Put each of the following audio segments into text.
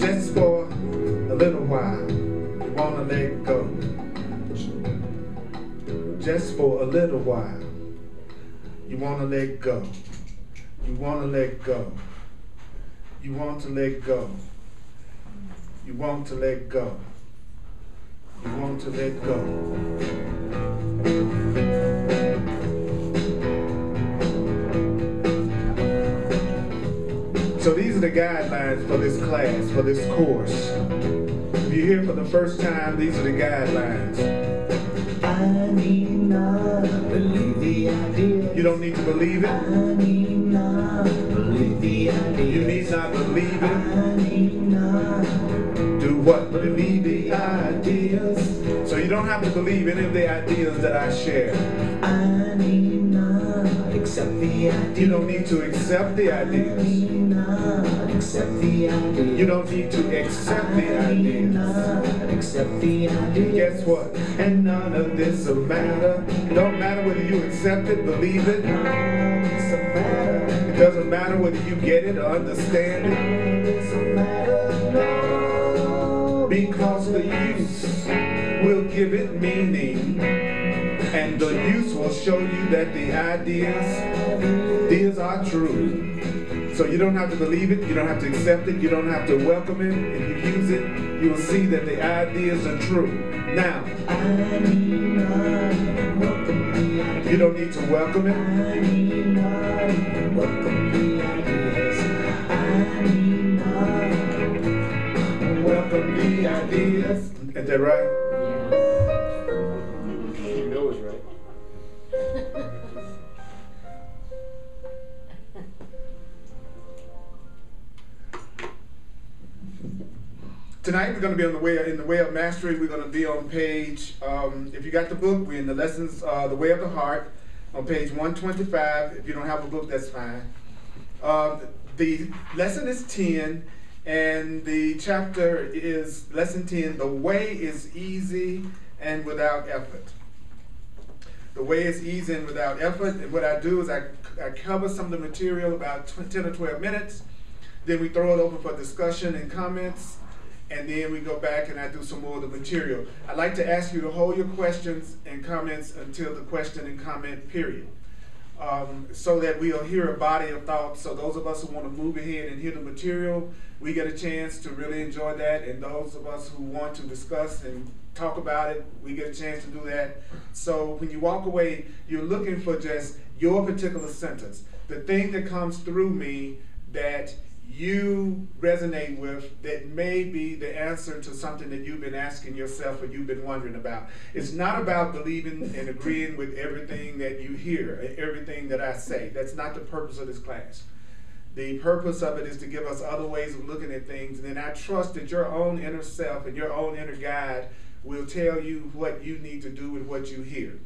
just for a little while, you want to let go. Just for a little while, you want to let go. You want to let go. You want to let go. You want to let go. You want to let go. So these are the guidelines for this class, for this course. If you're here for the first time, these are the guidelines. I need not believe the idea. You don't need to believe it. I need not believe the idea. You need not believe it. I need not Do what? Believe the the ideas. So you don't have to believe any of the ideas that I share. I need not accept the idea. You don't need to accept the I ideas. need not accept the idea. You don't need to accept the I need ideas. not accept the idea. Guess what? And none of this will matter. It don't matter whether you accept it, believe it. It doesn't matter whether you get it or understand it. Because the use will give it meaning. And the use will show you that the ideas are true. So you don't have to believe it, you don't have to accept it, you don't have to welcome it. If you use it, you will see that the ideas are true. Now, you don't need to welcome it. Welcome the ideas. Is that right? You know it's right. Tonight we're going to be on in the Way of Mastery. We're going to be on page, if you got the book, we're in the lessons, The Way of the Heart, on page 125. If you don't have a book, that's fine. The lesson is 10, and the chapter is lesson 10, The Way is Easy and Without Effort. The way is easy and without effort. And what I do is I cover some of the material about 10 or 12 minutes. Then we throw it open for discussion and comments. And then we go back and I do some more of the material. I'd like to ask you to hold your questions and comments until the question and comment period. So that we'll hear a body of thought. So those of us who want to move ahead and hear the material, we get a chance to really enjoy that. And those of us who want to discuss and talk about it, we get a chance to do that. So when you walk away, you're looking for just your particular sentence, the thing that comes through me that you resonate with, that may be the answer to something that you've been asking yourself or you've been wondering about. It's not about believing and agreeing with everything that you hear, everything that I say. That's not the purpose of this class. The purpose of it is to give us other ways of looking at things, and then I trust that your own inner self and your own inner guide will tell you what you need to do with what you hear.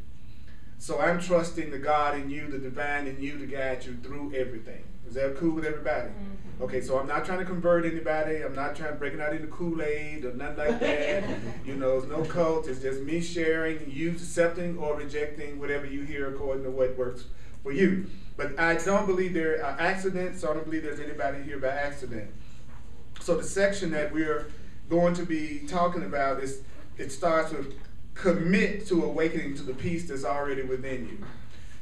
So I'm trusting the God in you, the divine in you, to guide you through everything. Is that cool with everybody? Mm-hmm. Okay, so I'm not trying to convert anybody. I'm not trying to break it out into Kool-Aid or nothing like that. You know, it's no cult. It's just me sharing, you accepting or rejecting whatever you hear according to what works for you. But I don't believe there are accidents, so I don't believe there's anybody here by accident. So the section that we're going to be talking about is, it starts with commit to awakening to the peace that's already within you.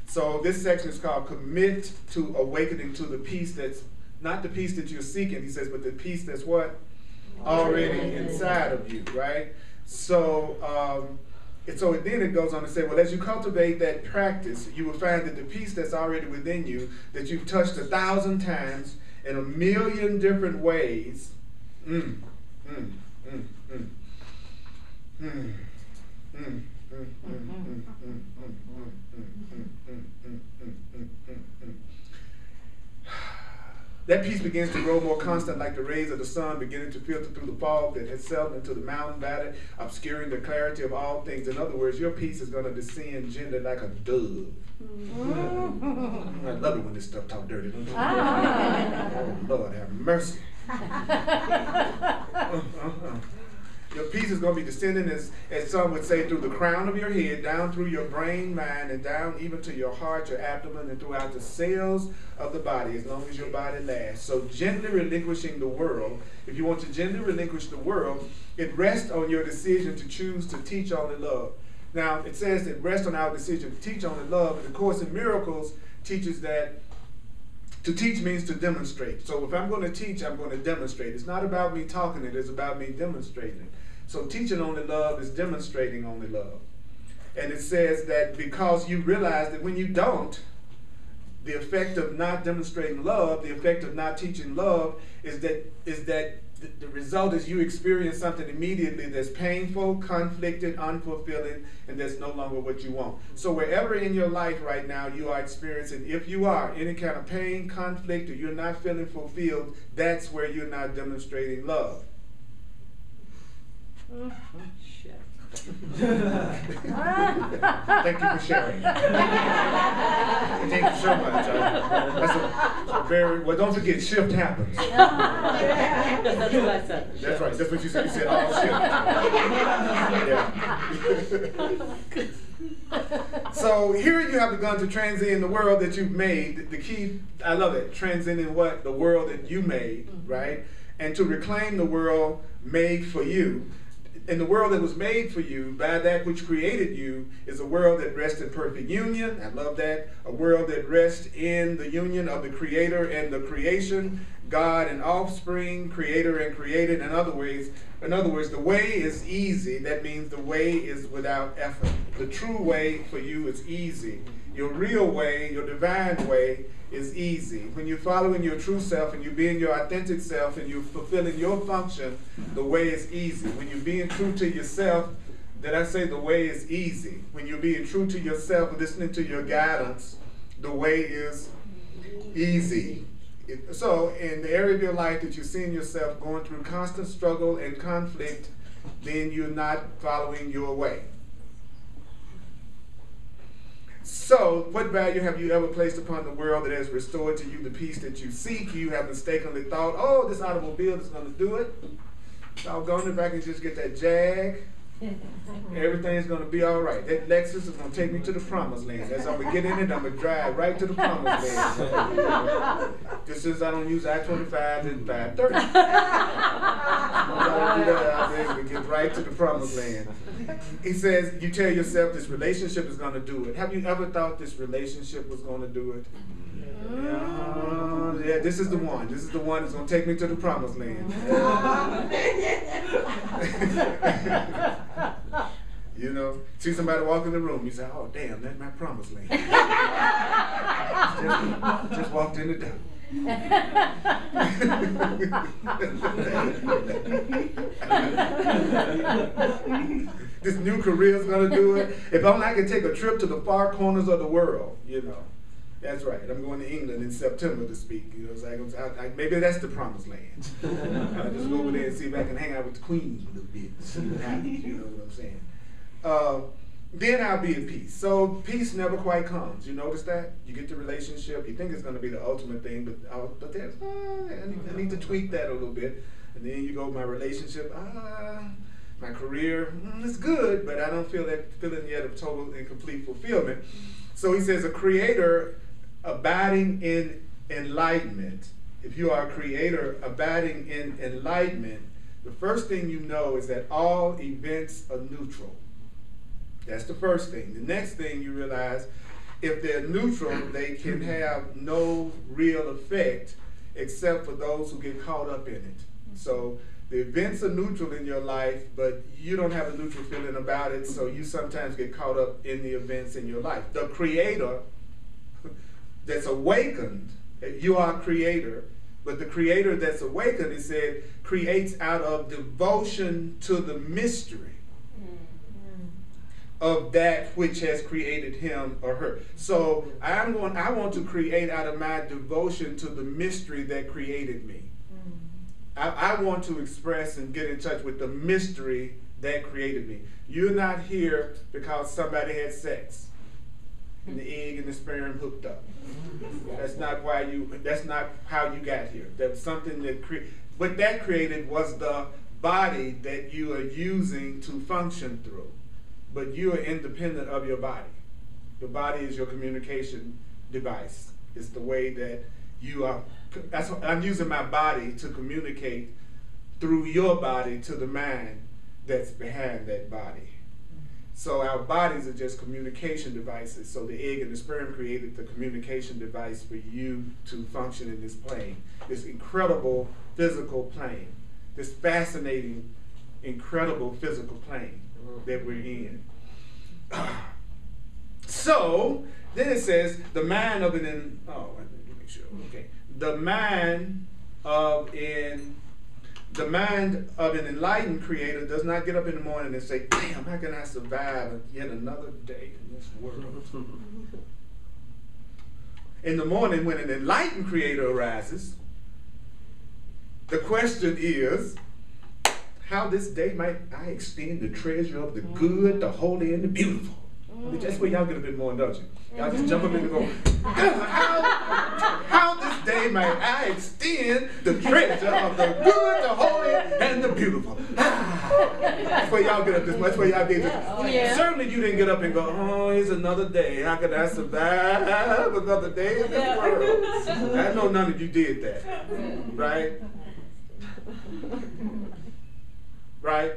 So this section is called Commit to Awakening to the Peace that's not the peace that you're seeking, he says, but the peace that's what? Already inside of you, right? So, so then it goes on to say, well, as you cultivate that practice, you will find that the peace that's already within you, that you've touched 1,000 times in 1,000,000 different ways, that peace begins to grow more constant, like the rays of the sun beginning to filter through the fog that has settled into the mountain valley, obscuring the clarity of all things. In other words, your peace is going to descend gently like a dove. I love it when this stuff talk dirty. Oh, Lord, have mercy. Your peace is going to be descending, as some would say, through the crown of your head, down through your brain, mind, and down even to your heart, your abdomen, and throughout the cells of the body, as long as your body lasts. So gently relinquishing the world, if you want to gently relinquish the world, it rests on your decision to choose to teach only love. Now, it says it rests on our decision to teach only love, and the Course in Miracles teaches that to teach means to demonstrate. So if I'm going to teach, I'm going to demonstrate. It's not about me talking it, it's about me demonstrating it. So teaching only love is demonstrating only love. And it says that because you realize that when you don't, the effect of not demonstrating love, the effect of not teaching love is that the result is you experience something immediately that's painful, conflicted, unfulfilling, and that's no longer what you want. So wherever in your life right now you are experiencing, if you are any kind of pain, conflict, or you're not feeling fulfilled, that's where you're not demonstrating love. Shit. Thank you for sharing. Thank you so much. That's a very, well, don't forget, shift happens. That's what I said. That's right. That's what you said. You said all shift. Yeah. So here you have begun to transcend the world that you've made. The key, I love it, transcending what? The world that you made, right? And to reclaim the world made for you. And the world that was made for you by that which created you is a world that rests in perfect union. I love that. A world that rests in the union of the Creator and the creation, God and offspring, Creator and created. In other words, the way is easy. That means the way is without effort. The true way for you is easy. Your real way, your divine way, is easy. When you're following your true self and you're being your authentic self and you're fulfilling your function, the way is easy. When you're being true to yourself, did I say the way is easy? When you're being true to yourself, listening to your guidance, the way is easy. So in the area of your life that you're seeing yourself going through constant struggle and conflict, then you're not following your way. So, what value have you ever placed upon the world that has restored to you the peace that you seek? You have mistakenly thought, oh, this automobile is going to do it. Doggone, if I can just get that Jag, everything's going to be all right. That Lexus is going to take me to the promised land. As I'm going to get in it, I'm going to drive right to the promised land. Just since I don't use I-25 and 530. I'm going to do that out there and get right to the promised land. He says, you tell yourself this relationship is going to do it. Have you ever thought this relationship was going to do it? Yeah, this is the one. This is the one that's going to take me to the promised land. You know, see somebody walk in the room, you say, oh, damn, that's my promised land. just walked in the door. This new career is going to do it. If only I could take a trip to the far corners of the world, you know. That's right. I'm going to England in September to speak. You know, so maybe that's the promised land. I'll just go over there and see if I can hang out with the Queen a little bit, see what happens. You know what I'm saying? Then I'll be at peace. So peace never quite comes. You notice that? You get the relationship, you think it's going to be the ultimate thing, but there's, I need to tweak that a little bit. And then you go, my relationship, my career, it's good, but I don't feel that feeling yet of total and complete fulfillment. So he says, a creator abiding in enlightenment. If you are a creator abiding in enlightenment, the first thing you know is that all events are neutral. That's the first thing. The next thing you realize, if they're neutral, they can have no real effect except for those who get caught up in it. So the events are neutral in your life, but you don't have a neutral feeling about it, so you sometimes get caught up in the events in your life. The creator that's awakened, you are a creator, but the creator that's awakened, it said, creates out of devotion to the mystery of that which has created him or her. So I want to create out of my devotion to the mystery that created me. I want to express and get in touch with the mystery that created me. You're not here because somebody had sex and the egg and the sperm hooked up. That's not how you got here. That's something that what that created was the body that you are using to function through, but you are independent of your body. Your body is your communication device. It's the way that you are. That's what, I'm using my body to communicate through your body to the mind that's behind that body. So our bodies are just communication devices. So the egg and the sperm created the communication device for you to function in this plane, this incredible physical plane, this fascinating, incredible physical plane that we're in. So then it says the mind of an the mind of an enlightened creator does not get up in the morning and say, damn, how can I survive yet another day in this world? In the morning, when an enlightened creator arises, the question is, how this day might I extend the treasure of the good, the holy, and the beautiful? That's where y'all get a bit more indulgent. Y'all just jump up and go, how this day might I extend the treasure of the good, the holy, and the beautiful? That's where y'all get up this much. That's where y'all did this. Yeah. Certainly you didn't get up and go, oh, it's another day. How can I survive another day in this world? I know none of you did that. Right? Right?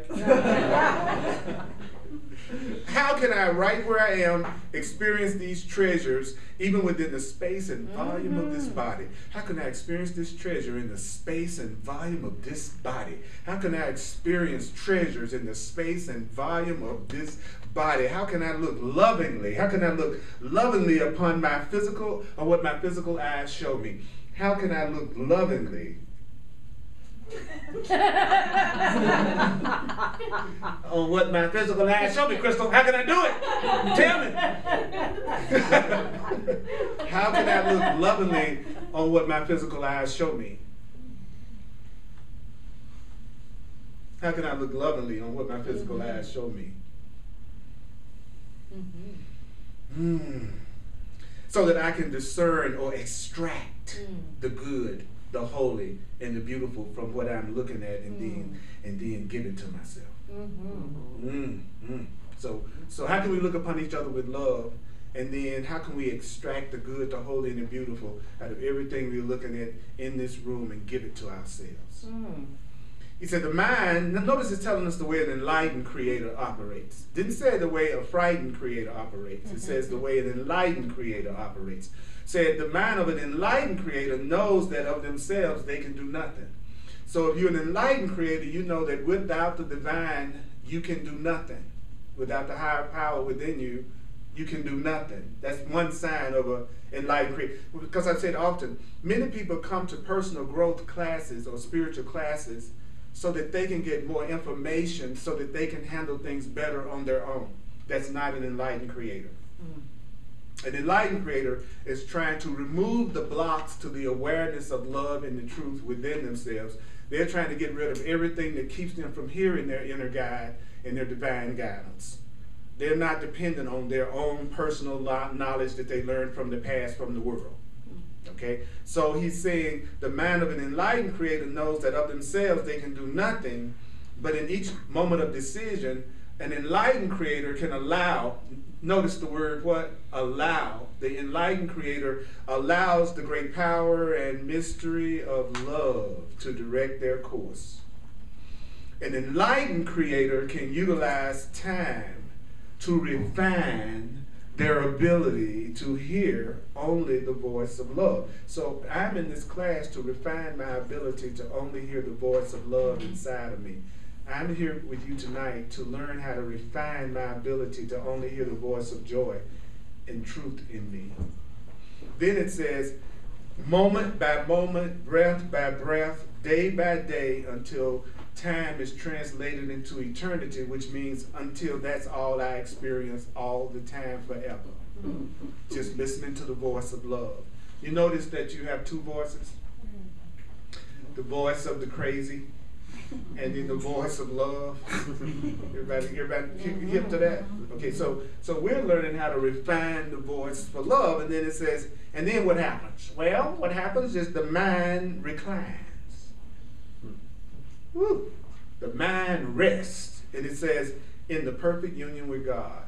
How can I, right where I am, experience these treasures even within the space and volume of this body? How can I experience this treasure in the space and volume of this body? How can I experience treasures in the space and volume of this body? How can I look lovingly? How can I look lovingly upon my physical, or what my physical eyes show me? How can I look lovingly on what my physical eyes show me? Crystal, how can I do it? Tell me. How can I look lovingly on what my physical eyes show me? How can I look lovingly on what my physical eyes show me? So that I can discern or extract the good, the holy, and the beautiful from what I'm looking at, and then give it to myself. So how can we look upon each other with love, and then how can we extract the good, the holy, and the beautiful out of everything we're looking at in this room and give it to ourselves? He said the mind, notice it's telling us the way an enlightened creator operates. Didn't say the way a frightened creator operates. It says the way an enlightened creator operates. Said the mind of an enlightened creator knows that of themselves they can do nothing. So if you're an enlightened creator, you know that without the divine, you can do nothing. Without the higher power within you, you can do nothing. That's one sign of an enlightened creator. Because I've said often, many people come to personal growth classes or spiritual classes so that they can get more information, so that they can handle things better on their own. That's not an enlightened creator. An enlightened creator is trying to remove the blocks to the awareness of love and the truth within themselves. They're trying to get rid of everything that keeps them from hearing their inner guide and their divine guidance. They're not dependent on their own personal knowledge that they learned from the past, from the world. Okay? So he's saying the mind of an enlightened creator knows that of themselves they can do nothing, but in each moment of decision, an enlightened creator can allow. Notice the word what? Allow. The enlightened creator allows the great power and mystery of love to direct their course. An enlightened creator can utilize time to refine their ability to hear only the voice of love. So I'm in this class to refine my ability to only hear the voice of love inside of me. I'm here with you tonight to learn how to refine my ability to only hear the voice of joy and truth in me. Then it says, moment by moment, breath by breath, day by day, until time is translated into eternity, which means until that's all I experience all the time forever. Just listening to the voice of love. You notice that you have two voices? The voice of the crazy, and then the voice of love. Everybody hip to that? Okay, so we're learning how to refine the voice for love, and then it says, and then what happens? Well, what happens is the mind reclines. Woo. The mind rests, and it says, in the perfect union with God.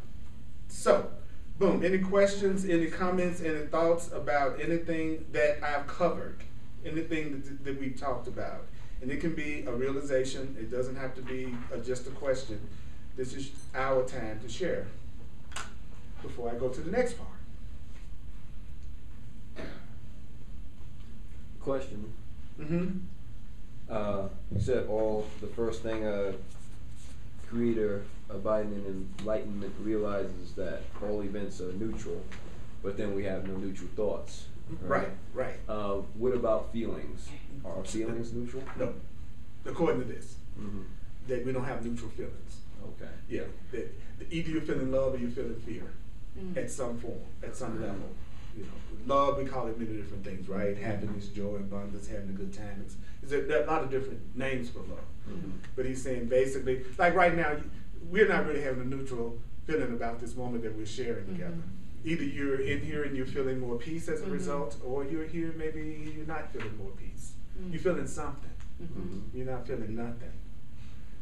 So, boom, any questions, any comments, any thoughts about anything that I've covered, anything that we've talked about? And it can be a realization, it doesn't have to be just a question. This is our time to share before I go to the next part. Question. Mm-hmm. You said the first thing a creator abiding in enlightenment realizes that all events are neutral, but then we have no neutral thoughts. Right. What about feelings? Are feelings neutral? No, according to this, Mm-hmm. that we don't have neutral feelings. Okay. Yeah, that either you're feeling love or you're feeling fear Mm. at some form, at some level. You know, love, we call it many different things, right? Happiness, joy, abundance, having a good time. There are a lot of different names for love. Mm-hmm. But he's saying basically, like right now, we're not really having a neutral feeling about this moment that we're sharing together. Either you're in here and you're feeling more peace as a result, or you're here, maybe you're not feeling more peace. You're feeling something. Mm-hmm. You're not feeling nothing.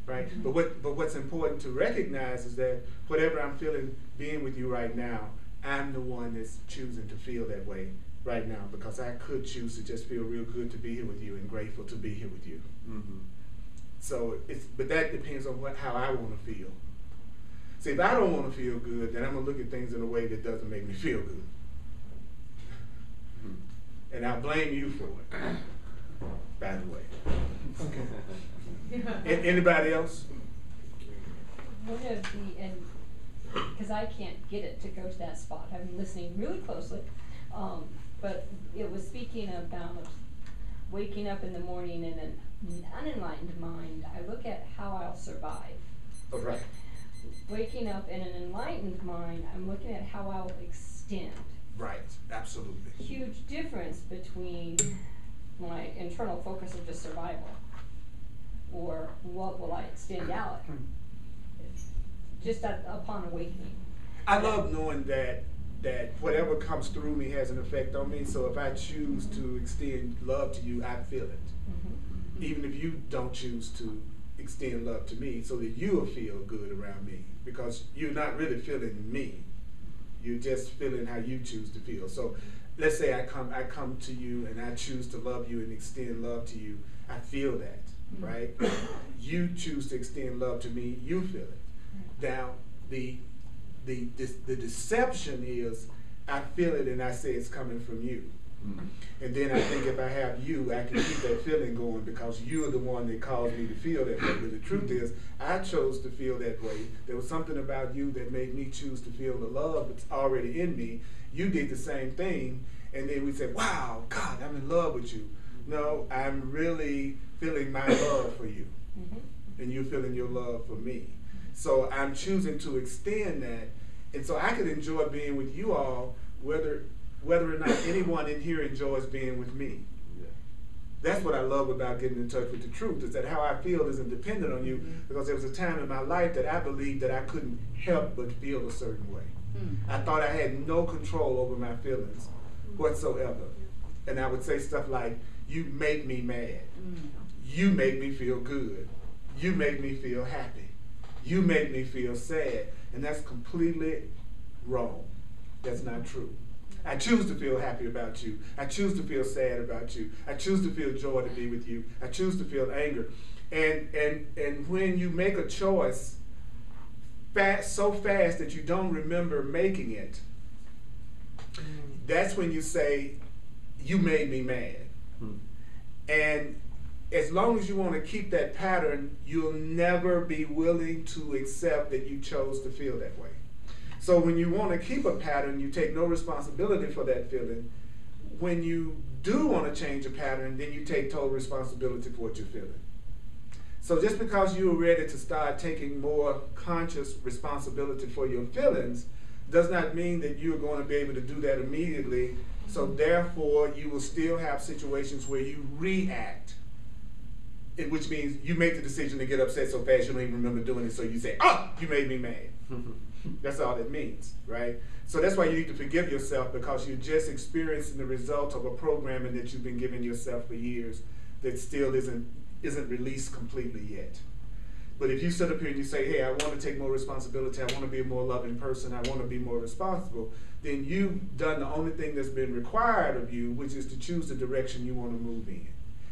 Right? But what's important to recognize is that whatever I'm feeling being with you right now, I'm the one that's choosing to feel that way right now, because I could choose to just feel real good to be here with you and grateful to be here with you. Mm-hmm. So but that depends on how I want to feel. See, if I don't want to feel good, then I'm gonna look at things in a way that doesn't make me feel good, and I'll blame you for it. By the way, anybody else? One of the, and because I can't get it to go to that spot, I've been listening really closely, but it was speaking about waking up in the morning in an unenlightened mind. I look at how I'll survive. Oh, right. Waking up in an enlightened mind, I'm looking at how I'll extend. Right. Absolutely. Huge difference between my internal focus of just survival, or what will I extend out, just upon awakening. I love knowing that whatever comes through me has an effect on me. So if I choose to extend love to you, I feel it. Mm-hmm. Even if you don't choose to extend love to me, so that you'll feel good around me, because you're not really feeling me. You're just feeling how you choose to feel. So let's say I come to you and I choose to love you and extend love to you. I feel that, right? You choose to extend love to me, you feel it. Now, the deception is I feel it and I say it's coming from you. And then I think if I have you, I can keep that feeling going because you're the one that caused me to feel that way. But the truth is, I chose to feel that way. There was something about you that made me choose to feel the love that's already in me. You did the same thing, and then we said, wow, God, I'm in love with you. No, I'm really feeling my love for you, and you're feeling your love for me. So I'm choosing to extend that, and so I could enjoy being with you all, whether or not anyone in here enjoys being with me. Yeah. That's what I love about getting in touch with the truth, is that how I feel isn't dependent on you, because there was a time in my life that I believed that I couldn't help but feel a certain way. I thought I had no control over my feelings whatsoever. And I would say stuff like, you make me mad. You make me feel good. You make me feel happy. You make me feel sad. And that's completely wrong. That's not true. I choose to feel happy about you. I choose to feel sad about you. I choose to feel joy to be with you. I choose to feel anger. And when you make a choice so fast that you don't remember making it, that's when you say, you made me mad. And as long as you want to keep that pattern, you'll never be willing to accept that you chose to feel that way. So when you want to keep a pattern, you take no responsibility for that feeling. When you do want to change a pattern, then you take total responsibility for what you're feeling. So just because you're ready to start taking more conscious responsibility for your feelings does not mean that you're going to be able to do that immediately. So therefore, you will still have situations where you react, which means you make the decision to get upset so fast you don't even remember doing it, so you say, oh, you made me mad. That's all it means, right? So that's why you need to forgive yourself, because you're just experiencing the result of a programming that you've been giving yourself for years that still isn't released completely yet. But if you sit up here and you say, hey, I want to take more responsibility, I want to be a more loving person, I want to be more responsible, then you've done the only thing that's been required of you, which is to choose the direction you want to move in.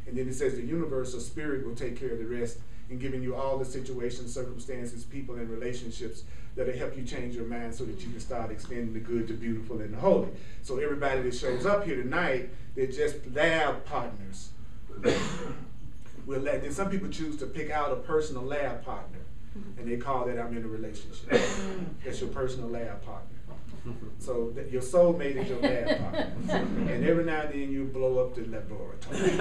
And then it says the universe or spirit will take care of the rest in giving you all the situations, circumstances, people, and relationships that'll help you change your mind so that you can start extending the good, the beautiful, and the holy. So everybody that shows up here tonight, they're just lab partners. Then some people choose to pick out a personal lab partner, and they call that I'm in a relationship. That's your personal lab partner. So your soulmate is your lab partner, and every now and then you blow up the laboratory. You'll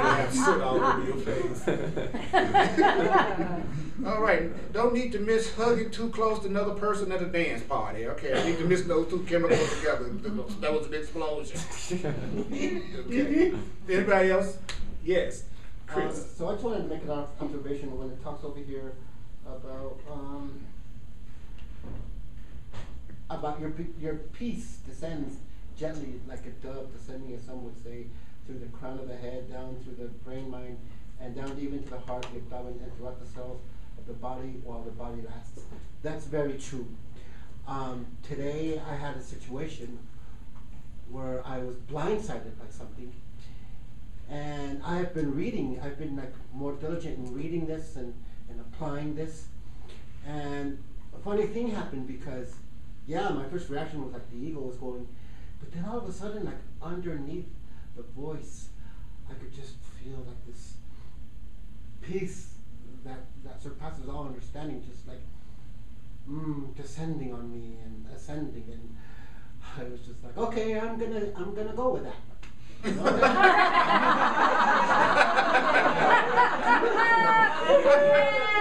have soot all over your face. All right, don't need to miss hugging too close to another person at a dance party. Okay, I need to miss those two chemicals together. That was an explosion. Okay. Anybody else? Yes. Chris. So I just wanted to make an observation when it talks over here about your peace descends gently like a dove descending, as some would say, through the crown of the head, down through the brain, mind, and down even to the heart, the abdomen, and throughout the cells of the body while the body lasts. That's very true. Today I had a situation where I was blindsided by something, and I've been like more diligent in reading this and applying this, and a funny thing happened because my first reaction was like the ego was going, but then all of a sudden, like underneath the voice, I could just feel like this peace that surpasses all understanding, just like descending on me and ascending, and I was just like, okay, I'm gonna go with that.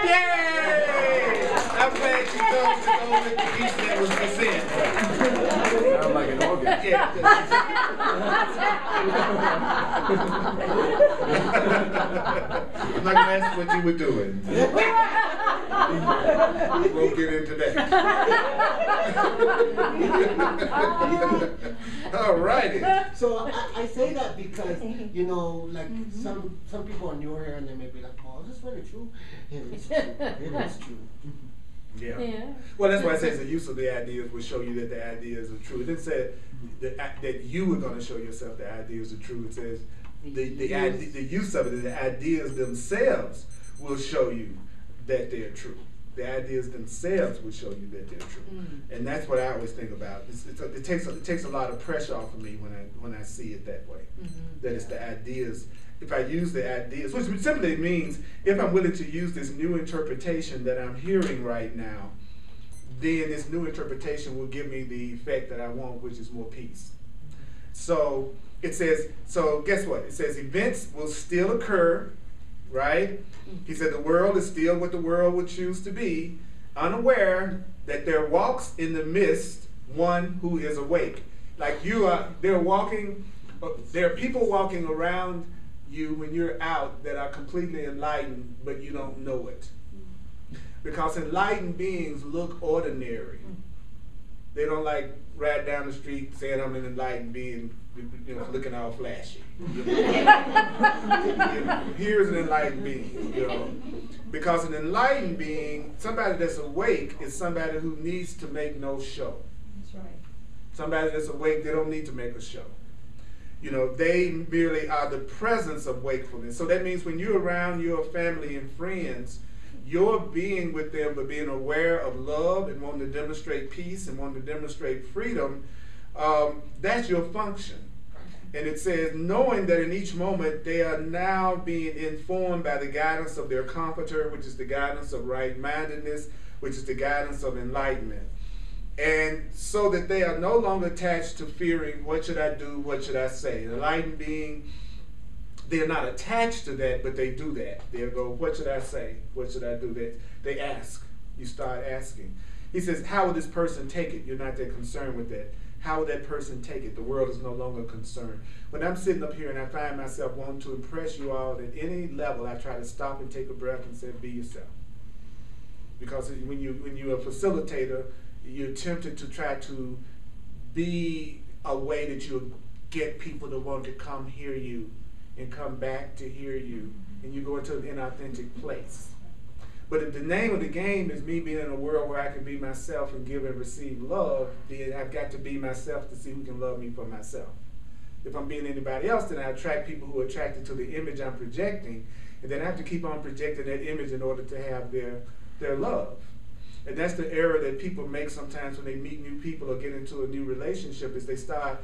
Yay! I'm glad you told me the piece that was missing. Sound like an organ. Yeah. I'm not gonna ask what you were doing. We'll get into that. All righty. So I say that because, like some people are newer here and they may be like, oh, is this really true? It is true. It is true. Yeah. Well, that's why it says the use of the ideas will show you that the ideas are true. It didn't say that you were going to show yourself the ideas are true. It says the use of it, the ideas themselves will show you that they're true. The ideas themselves will show you that they're true, and that's what I always think about. It takes a lot of pressure off of me when I see it that way. That it's the ideas. If I use the ideas, which simply means if I'm willing to use this new interpretation that I'm hearing right now, then this new interpretation will give me the effect that I want, which is more peace. So it says. So guess what? It says events will still occur. Right? He said the world is still what the world would choose to be, unaware that there walks in the midst one who is awake. Like there are people walking around you when you're out that are completely enlightened, but you don't know it. Because enlightened beings look ordinary. They don't like ride down the street saying I'm an enlightened being, looking all flashy. Here's an enlightened being, because an enlightened being, somebody that's awake, is somebody who needs to make no show. That's right. Somebody that's awake, they don't need to make a show. They merely are the presence of wakefulness. So that means when you're around your family and friends, you're being with them, but being aware of love and wanting to demonstrate peace and wanting to demonstrate freedom, that's your function. And it says, knowing that in each moment they are now being informed by the guidance of their comforter, which is the guidance of right-mindedness, which is the guidance of enlightenment. And so that they are no longer attached to fearing, what should I do, what should I say? An enlightened being, they're not attached to that, but they do that. They'll go, what should I say? What should I do? They ask. You start asking. He says, how will this person take it? You're not that concerned with that. How will that person take it? The world is no longer concerned. When I'm sitting up here and I find myself wanting to impress you all at any level, I try to stop and take a breath and say, be yourself. Because when you're a facilitator, you're tempted to try to be a way that you'll get people to want to come hear you and come back to hear you and you go into an inauthentic place. But if the name of the game is me being in a world where I can be myself and give and receive love, then I've got to be myself to see who can love me for myself. If I'm being anybody else, then I attract people who are attracted to the image I'm projecting, and then I have to keep on projecting that image in order to have their love. And that's the error that people make sometimes when they meet new people or get into a new relationship, is they start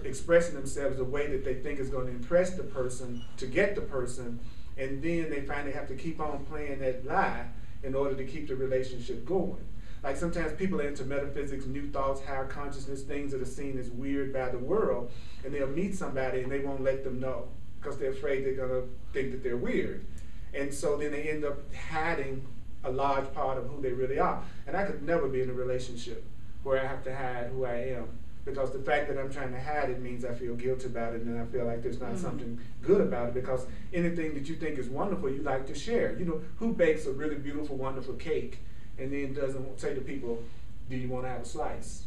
expressing themselves the way that they think is going to impress the person to get the person, and then they find they have to keep on playing that lie in order to keep the relationship going. Like sometimes people are into metaphysics, new thoughts, higher consciousness, things that are seen as weird by the world, and they'll meet somebody and they won't let them know because they're afraid they're going to think that they're weird. And so then they end up hiding a large part of who they really are. And I could never be in a relationship where I have to hide who I am, because the fact that I'm trying to hide it means I feel guilty about it, and then I feel like there's not something good about it, because anything that you think is wonderful, you like to share. You know, who bakes a really beautiful, wonderful cake and then doesn't say to people, do you want to have a slice?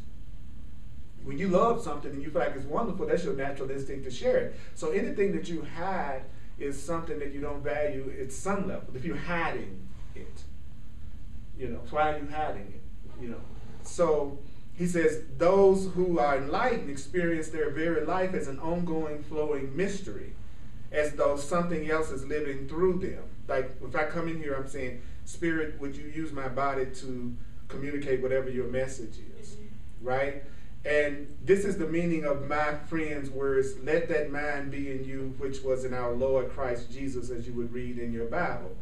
When you love something and you feel like it's wonderful, that's your natural instinct to share it. So anything that you hide is something that you don't value at some level. If you're hiding it, you know, so why are you hiding it? You know, so he says, those who are enlightened experience their very life as an ongoing, flowing mystery, as though something else is living through them. Like if I come in here, I'm saying, Spirit, would you use my body to communicate whatever your message is, right? And this is the meaning of my friend's words, let that mind be in you, which was in our Lord Christ Jesus, as you would read in your Bible.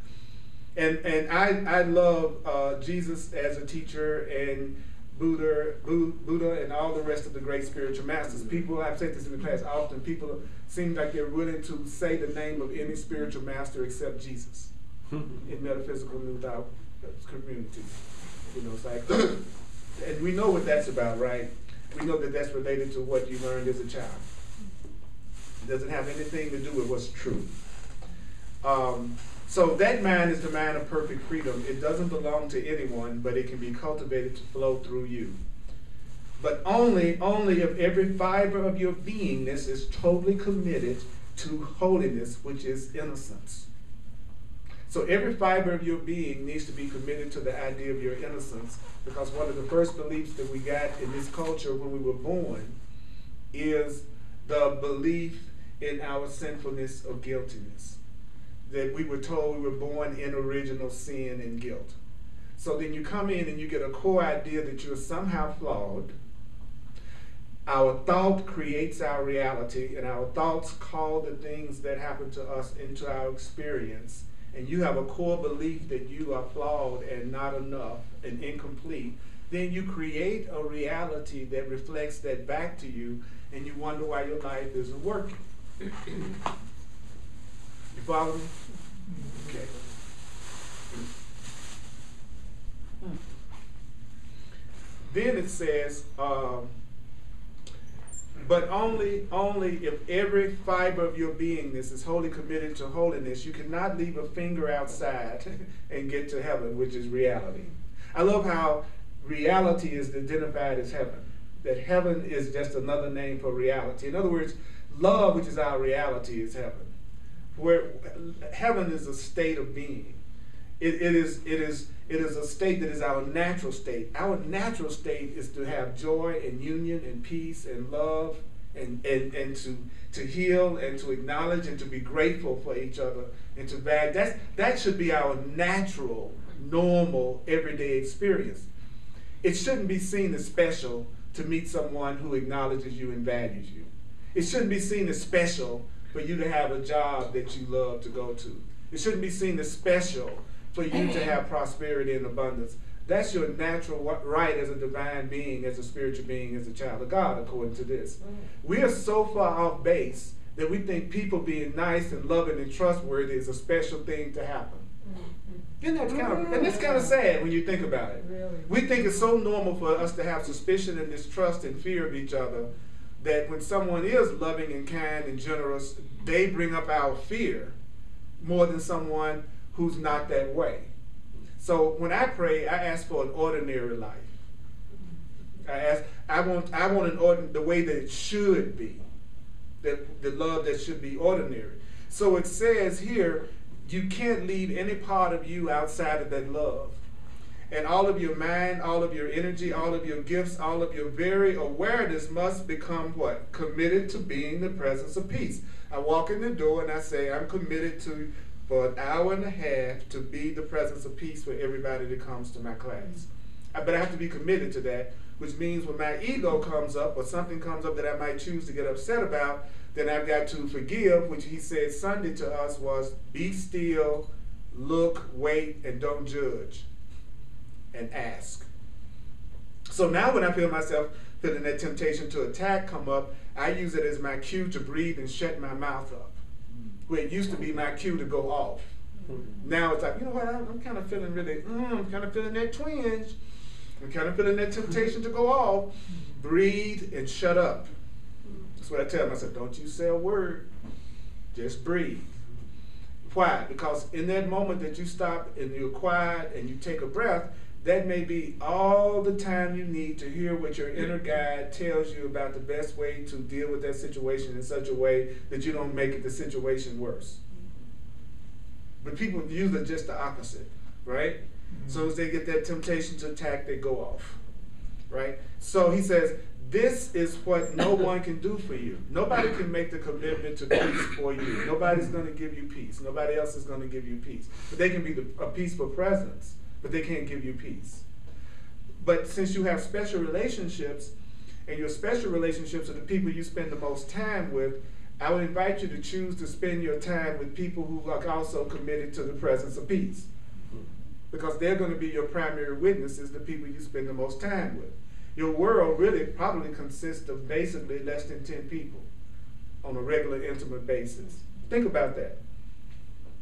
And I love Jesus as a teacher, and Buddha and all the rest of the great spiritual masters. People, I've said this in the class often, people seem like they're willing to say the name of any spiritual master except Jesus in metaphysical New Thought community. You know, it's like, and we know what that's about, right? We know that that's related to what you learned as a child. It doesn't have anything to do with what's true. So that mind is the mind of perfect freedom. It doesn't belong to anyone, but it can be cultivated to flow through you. But only if every fiber of your beingness is totally committed to holiness, which is innocence. So every fiber of your being needs to be committed to the idea of your innocence, because one of the first beliefs that we got in this culture when we were born is the belief in our sinfulness or guiltiness. That we were told we were born in original sin and guilt. So then you come in and you get a core idea that you're somehow flawed. Our thought creates our reality, and our thoughts call the things that happen to us into our experience. And you have a core belief that you are flawed and not enough and incomplete. Then you create a reality that reflects that back to you, and you wonder why your life isn't working. You follow me? Okay. Then it says, but only if every fiber of your beingness is wholly committed to holiness. You cannot leave a finger outside and get to heaven, which is reality. I love how reality is identified as heaven. That heaven is just another name for reality. In other words, love, which is our reality, is heaven. Where heaven is a state of being. It is a state that is our natural state. Our natural state is to have joy and union and peace and love and to heal and to acknowledge and to be grateful for each other and to value. That should be our natural, normal, everyday experience. It shouldn't be seen as special to meet someone who acknowledges you and values you. It shouldn't be seen as special for you to have a job that you love to go to. It shouldn't be seen as special for you to have prosperity and abundance. That's your natural right as a divine being, as a spiritual being, as a child of God, according to this. We are so far off base that we think people being nice and loving and trustworthy is a special thing to happen. And that's kind of sad when you think about it. Really? We think it's so normal for us to have suspicion and distrust and fear of each other that when someone is loving and kind and generous, they bring up our fear more than someone who's not that way. So when I pray, I ask for an ordinary life. I want the way that it should be, that the love that should be ordinary. So it says here, you can't leave any part of you outside of that love. And all of your mind, all of your energy, all of your gifts, all of your very awareness must become what? Committed to being the presence of peace. I walk in the door and I say, I'm committed to, for an hour and a half, to be the presence of peace for everybody that comes to my class. But I have to be committed to that, which means when my ego comes up or something comes up that I might choose to get upset about, then I've got to forgive, which he said Sunday to us was, be still, look, wait, and don't judge. And ask. So now when I feel myself feeling that temptation to attack come up, I use it as my cue to breathe and shut my mouth up. Where it used to be my cue to go off. Now it's like, you know what, I'm kind of feeling really, I'm kind of feeling that twinge. I'm kind of feeling that temptation to go off. Breathe and shut up. That's what I tell myself, don't you say a word, just breathe. Why? Because in that moment that you stop and you're quiet and you take a breath, that may be all the time you need to hear what your inner guide tells you about the best way to deal with that situation in such a way that you don't make the situation worse. But people usually just the opposite, right? As soon as they get that temptation to attack, they go off, right? So he says, this is what no one can do for you. Nobody can make the commitment to peace for you. Nobody's going to give you peace. Nobody else is going to give you peace. But they can be a peaceful presence, but they can't give you peace. But since you have special relationships, and your special relationships are the people you spend the most time with, I would invite you to choose to spend your time with people who are also committed to the presence of peace. Because they're going to be your primary witnesses, the people you spend the most time with. Your world really probably consists of basically less than 10 people on a regular, intimate basis. Think about that.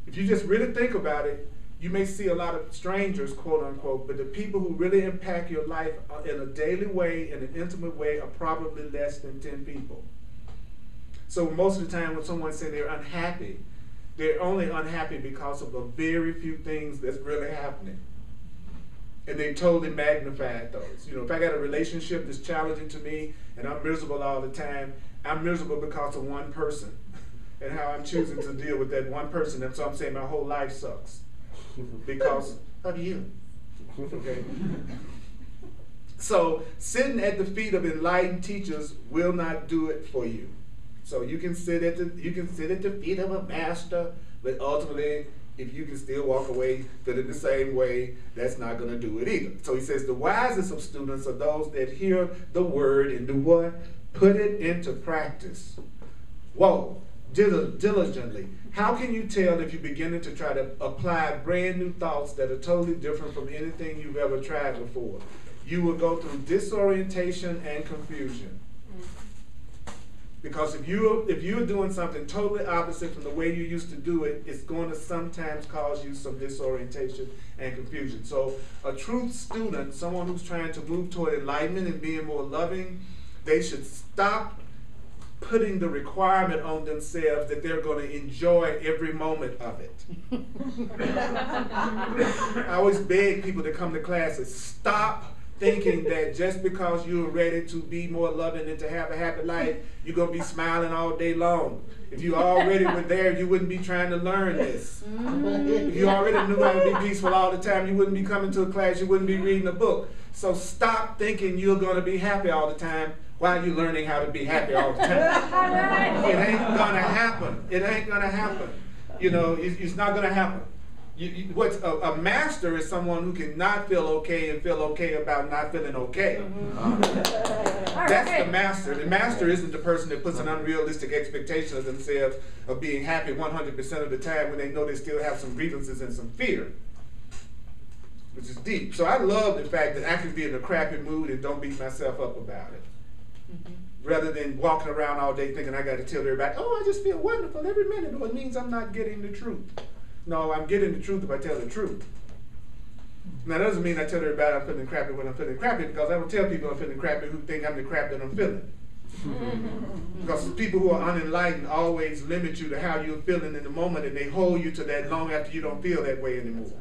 If you just really think about it, you may see a lot of strangers, quote unquote, but the people who really impact your life in a daily way, in an intimate way, are probably less than 10 people. So most of the time when someone says they're unhappy, they're only unhappy because of the very few things that's really happening. And they totally magnified those. You know, if I got a relationship that's challenging to me and I'm miserable all the time, I'm miserable because of one person and how I'm choosing to deal with that one person. And so I'm saying my whole life sucks because of you. Okay. So sitting at the feet of enlightened teachers will not do it for you. So you can sit at the feet of a master, but ultimately, if you can still walk away feeling the same way, that's not going to do it either. So he says the wisest of students are those that hear the word and do what? Put it into practice. Whoa, diligently. How can you tell if you're beginning to try to apply brand new thoughts that are totally different from anything you've ever tried before? You will go through disorientation and confusion. Because if you're doing something totally opposite from the way you used to do it, it's going to sometimes cause you some disorientation and confusion. So a truth student, someone who's trying to move toward enlightenment and being more loving, they should stop putting the requirement on themselves that they're going to enjoy every moment of it. I always beg people to come to classes, stop thinking that just because you're ready to be more loving and to have a happy life, you're going to be smiling all day long. If you already were there, you wouldn't be trying to learn this. If you already knew how to be peaceful all the time, you wouldn't be coming to a class, you wouldn't be reading a book. So stop thinking you're going to be happy all the time while you're learning how to be happy all the time. It ain't going to happen. It ain't going to happen. You know, it's not going to happen. What's a master is someone who can not feel okay and feel okay about not feeling okay. That's the master. The master isn't the person that puts an unrealistic expectation of themselves of being happy 100% of the time when they know they still have some grievances and some fear, which is deep. So I love the fact that I can be in a crappy mood and don't beat myself up about it. Rather than walking around all day thinking I got to tell everybody, oh, I just feel wonderful every minute. Well, it means I'm not getting the truth. No, I'm getting the truth if I tell the truth. Now, that doesn't mean I tell everybody I'm feeling crappy when I'm feeling crappy, because I don't tell people I'm feeling crappy who think I'm the crap that I'm feeling. Because people who are unenlightened always limit you to how you're feeling in the moment, and they hold you to that long after you don't feel that way anymore.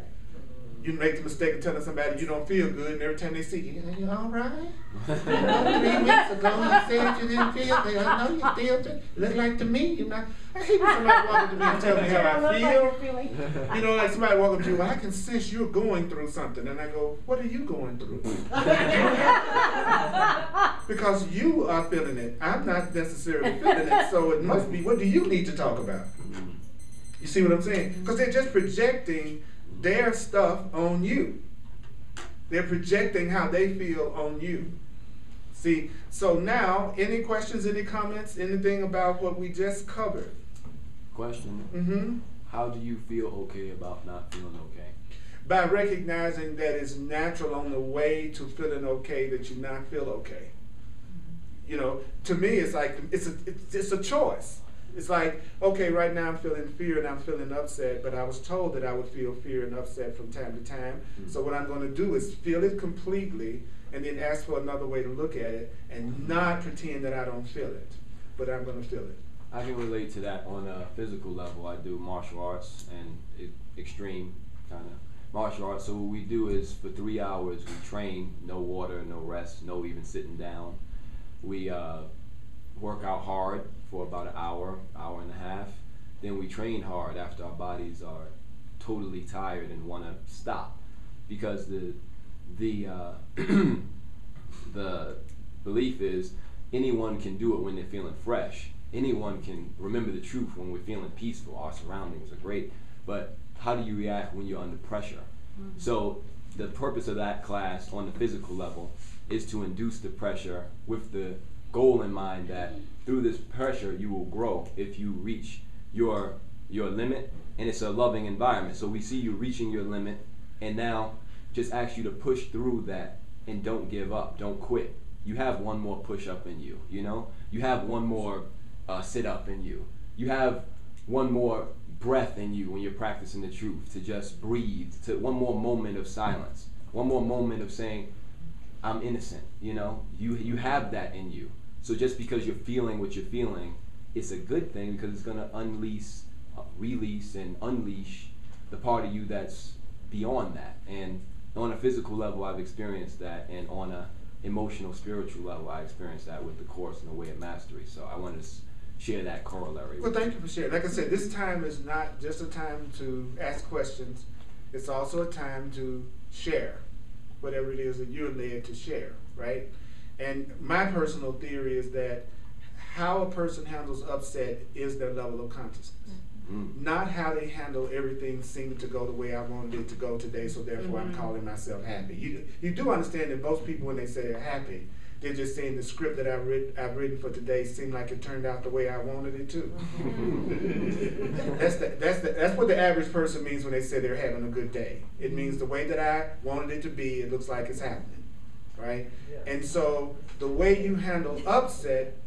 You make the mistake of telling somebody you don't feel good, and every time they see you, you all right? 3 weeks ago you said you didn't feel good. I know you still feel. Look like to me, you know. I hate when somebody walk up to me and tell me how I feel. You know, like somebody walk up to you, well, I can sense you're going through something, and I go, what are you going through? Because you are feeling it. I'm not necessarily feeling it, so it must be. What do you need to talk about? You see what I'm saying? Because they're just projecting their stuff on you. They're projecting how they feel on you. See, so now, any questions, any comments, anything about what we just covered? Question. Mm-hmm. How do you feel okay about not feeling okay? By recognizing that it's natural on the way to feeling okay that you not feel okay. You know, to me, it's like, it's a choice. It's like, okay, right now I'm feeling fear and I'm feeling upset, but I was told that I would feel fear and upset from time to time. Mm-hmm. So what I'm going to do is feel it completely and then ask for another way to look at it and not pretend that I don't feel it, but I'm going to feel it. I can relate to that on a physical level. I do martial arts and extreme kind of martial arts. So what we do is for 3 hours we train, no water, no rest, no even sitting down. We work out hard for about an hour, hour and a half. Then we train hard after our bodies are totally tired and want to stop, because the the belief is anyone can do it when they're feeling fresh. Anyone can remember the truth when we're feeling peaceful. Our surroundings are great, but how do you react when you're under pressure? Mm-hmm. So the purpose of that class on the physical level is to induce the pressure with the goal in mind that through this pressure you will grow if you reach your limit, and it's a loving environment. So we see you reaching your limit, and now just ask you to push through that and don't give up, don't quit. You have one more push up in you, you know? You have one more sit up in you. You have one more breath in you when you're practicing the truth, to just breathe, to one more moment of silence, one more moment of saying, I'm innocent, you know? You have that in you. So just because you're feeling what you're feeling, it's a good thing, because it's going to release and unleash the part of you that's beyond that. And on a physical level, I've experienced that, and on a emotional, spiritual level, I experienced that with the Course and the Way of Mastery. So I wanted to share that corollary. Well, thank you for sharing. Like I said, this time is not just a time to ask questions. It's also a time to share whatever it is that you're led to share, right? And my personal theory is that how a person handles upset is their level of consciousness. Mm. Not how they handle everything seeming to go the way I wanted it to go today, so therefore I'm calling myself happy. You do understand that most people, when they say they're happy, they're just saying the script that I've written for today seemed like it turned out the way I wanted it to. That's what the average person means when they say they're having a good day. It means the way that I wanted it to be, it looks like it's happening, right? Yeah. And so the way you handle upset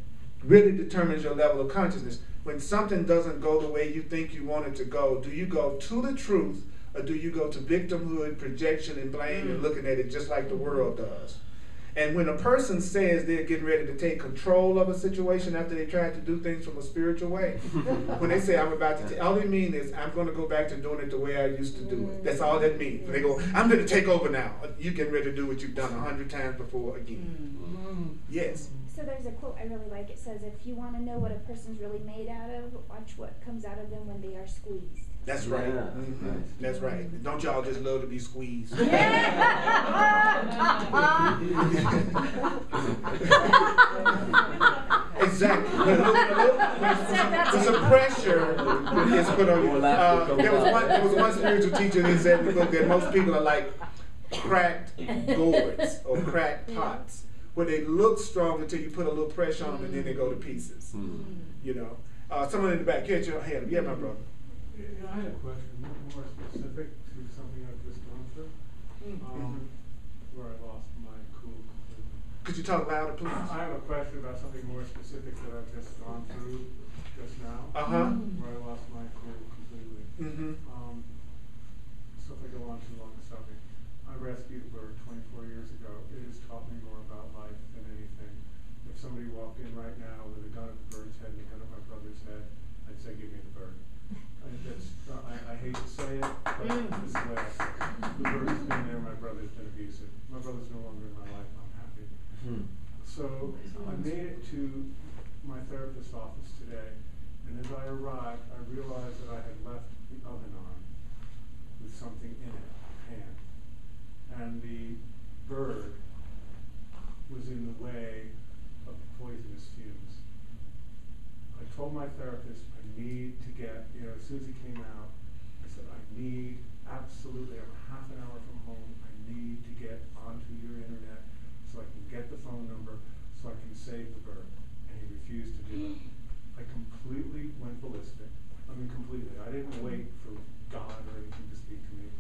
really determines your level of consciousness. When something doesn't go the way you think you want it to go, do you go to the truth, or do you go to victimhood, projection, and blame, and looking at it just like the world does? And when a person says they're getting ready to take control of a situation after they tried to do things from a spiritual way, when they say I'm about to, all they mean is I'm going to go back to doing it the way I used to do it. That's all that means. When they go, I'm going to take over now. You getting ready to do what you've done 100 times before again. Yes. So there's a quote I really like. It says, if you want to know what a person's really made out of, watch what comes out of them when they are squeezed. That's right. Yeah. Mm-hmm. That's right. Don't y'all just love to be squeezed? Exactly. There's a pressure is put on you. There was one spiritual teacher that said in the book that most people are like cracked gourds or cracked pots, where they look strong until you put a little pressure on them and then they go to pieces. You know. Someone in the back, get your hand. Yeah, my brother. Yeah, I had a question more specific to something I've just gone through, where I lost my cool completely. Could you talk louder, please? I have a question about something more specific that I've just gone through just now, where I lost my cool completely. So if I go on too long, stop me. I rescued a bird 24 years ago. It has taught me more about life than anything. If somebody walked in right now with a gun at the bird's head and a gun at my brother's head, I'd say, give me the bird. I hate to say it, but this is the way I say it. The bird's absolutely, I'm half an hour from home, I need to get onto your internet so I can get the phone number, so I can save the bird. And he refused to do it. I completely went ballistic. I mean, completely. I didn't wait for God or anything to speak to me.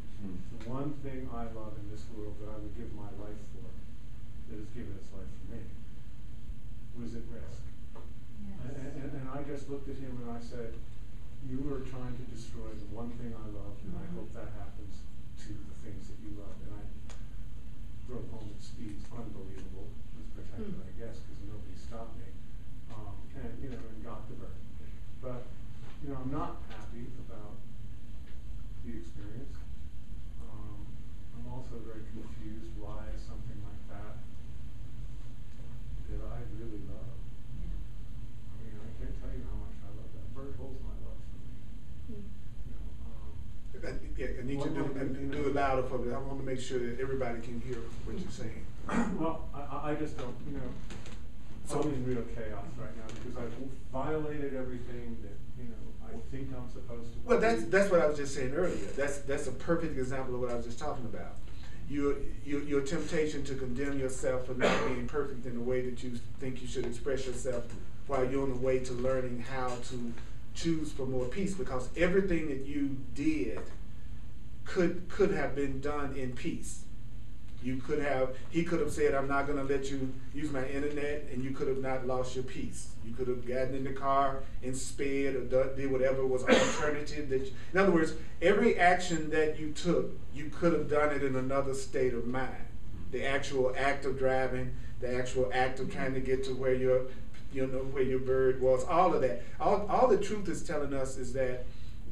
The one thing I love in this world that I would give my life for, that has given its life for me, was at risk. And I just looked at him and I said, you are trying to destroy the one thing I love, and I hope that happens to the things that you love. And I drove home at speeds unbelievable. It was protected, I guess, because nobody stopped me. And, you know, and got the bird. But, you know, I'm not happy about the experience. I'm also very confused why something like that I really love. I mean, I can't tell you how much I love that bird. Holds my life for me. You know, I need you to do it louder for me. I want to make sure that everybody can hear what you're saying. well, I just don't, you know, So- I'm in real chaos right now because I've violated everything that, you know, I think I'm supposed to. Well, do. that's what I was just saying earlier. That's a perfect example of what I was just talking about. Your temptation to condemn yourself for not being perfect in the way that you think you should express yourself, while you're on the way to learning how to choose for more peace, because everything that you did could have been done in peace. He could have said, I'm not going to let you use my internet, and you could have not lost your peace. You could have gotten in the car and sped or did whatever was alternative. In other words, every action that you took, you could have done it in another state of mind. The actual act of driving, the actual act of trying to get to where where your bird was, all of that. All the truth is telling us is that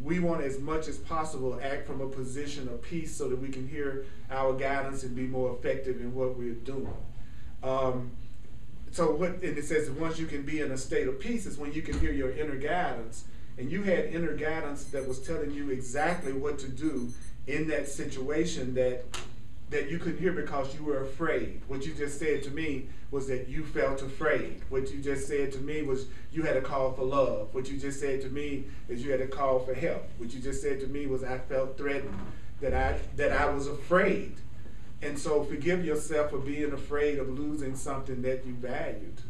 we want, as much as possible, act from a position of peace so that we can hear our guidance and be more effective in what we're doing. And it says that once you can be in a state of peace is when you can hear your inner guidance. And you had inner guidance that was telling you exactly what to do in that situation that you couldn't hear because you were afraid. What you just said to me was that you felt afraid. What you just said to me was you had a call for love. What you just said to me is you had a call for help. What you just said to me was I felt threatened, that I was afraid. And so forgive yourself for being afraid of losing something that you valued.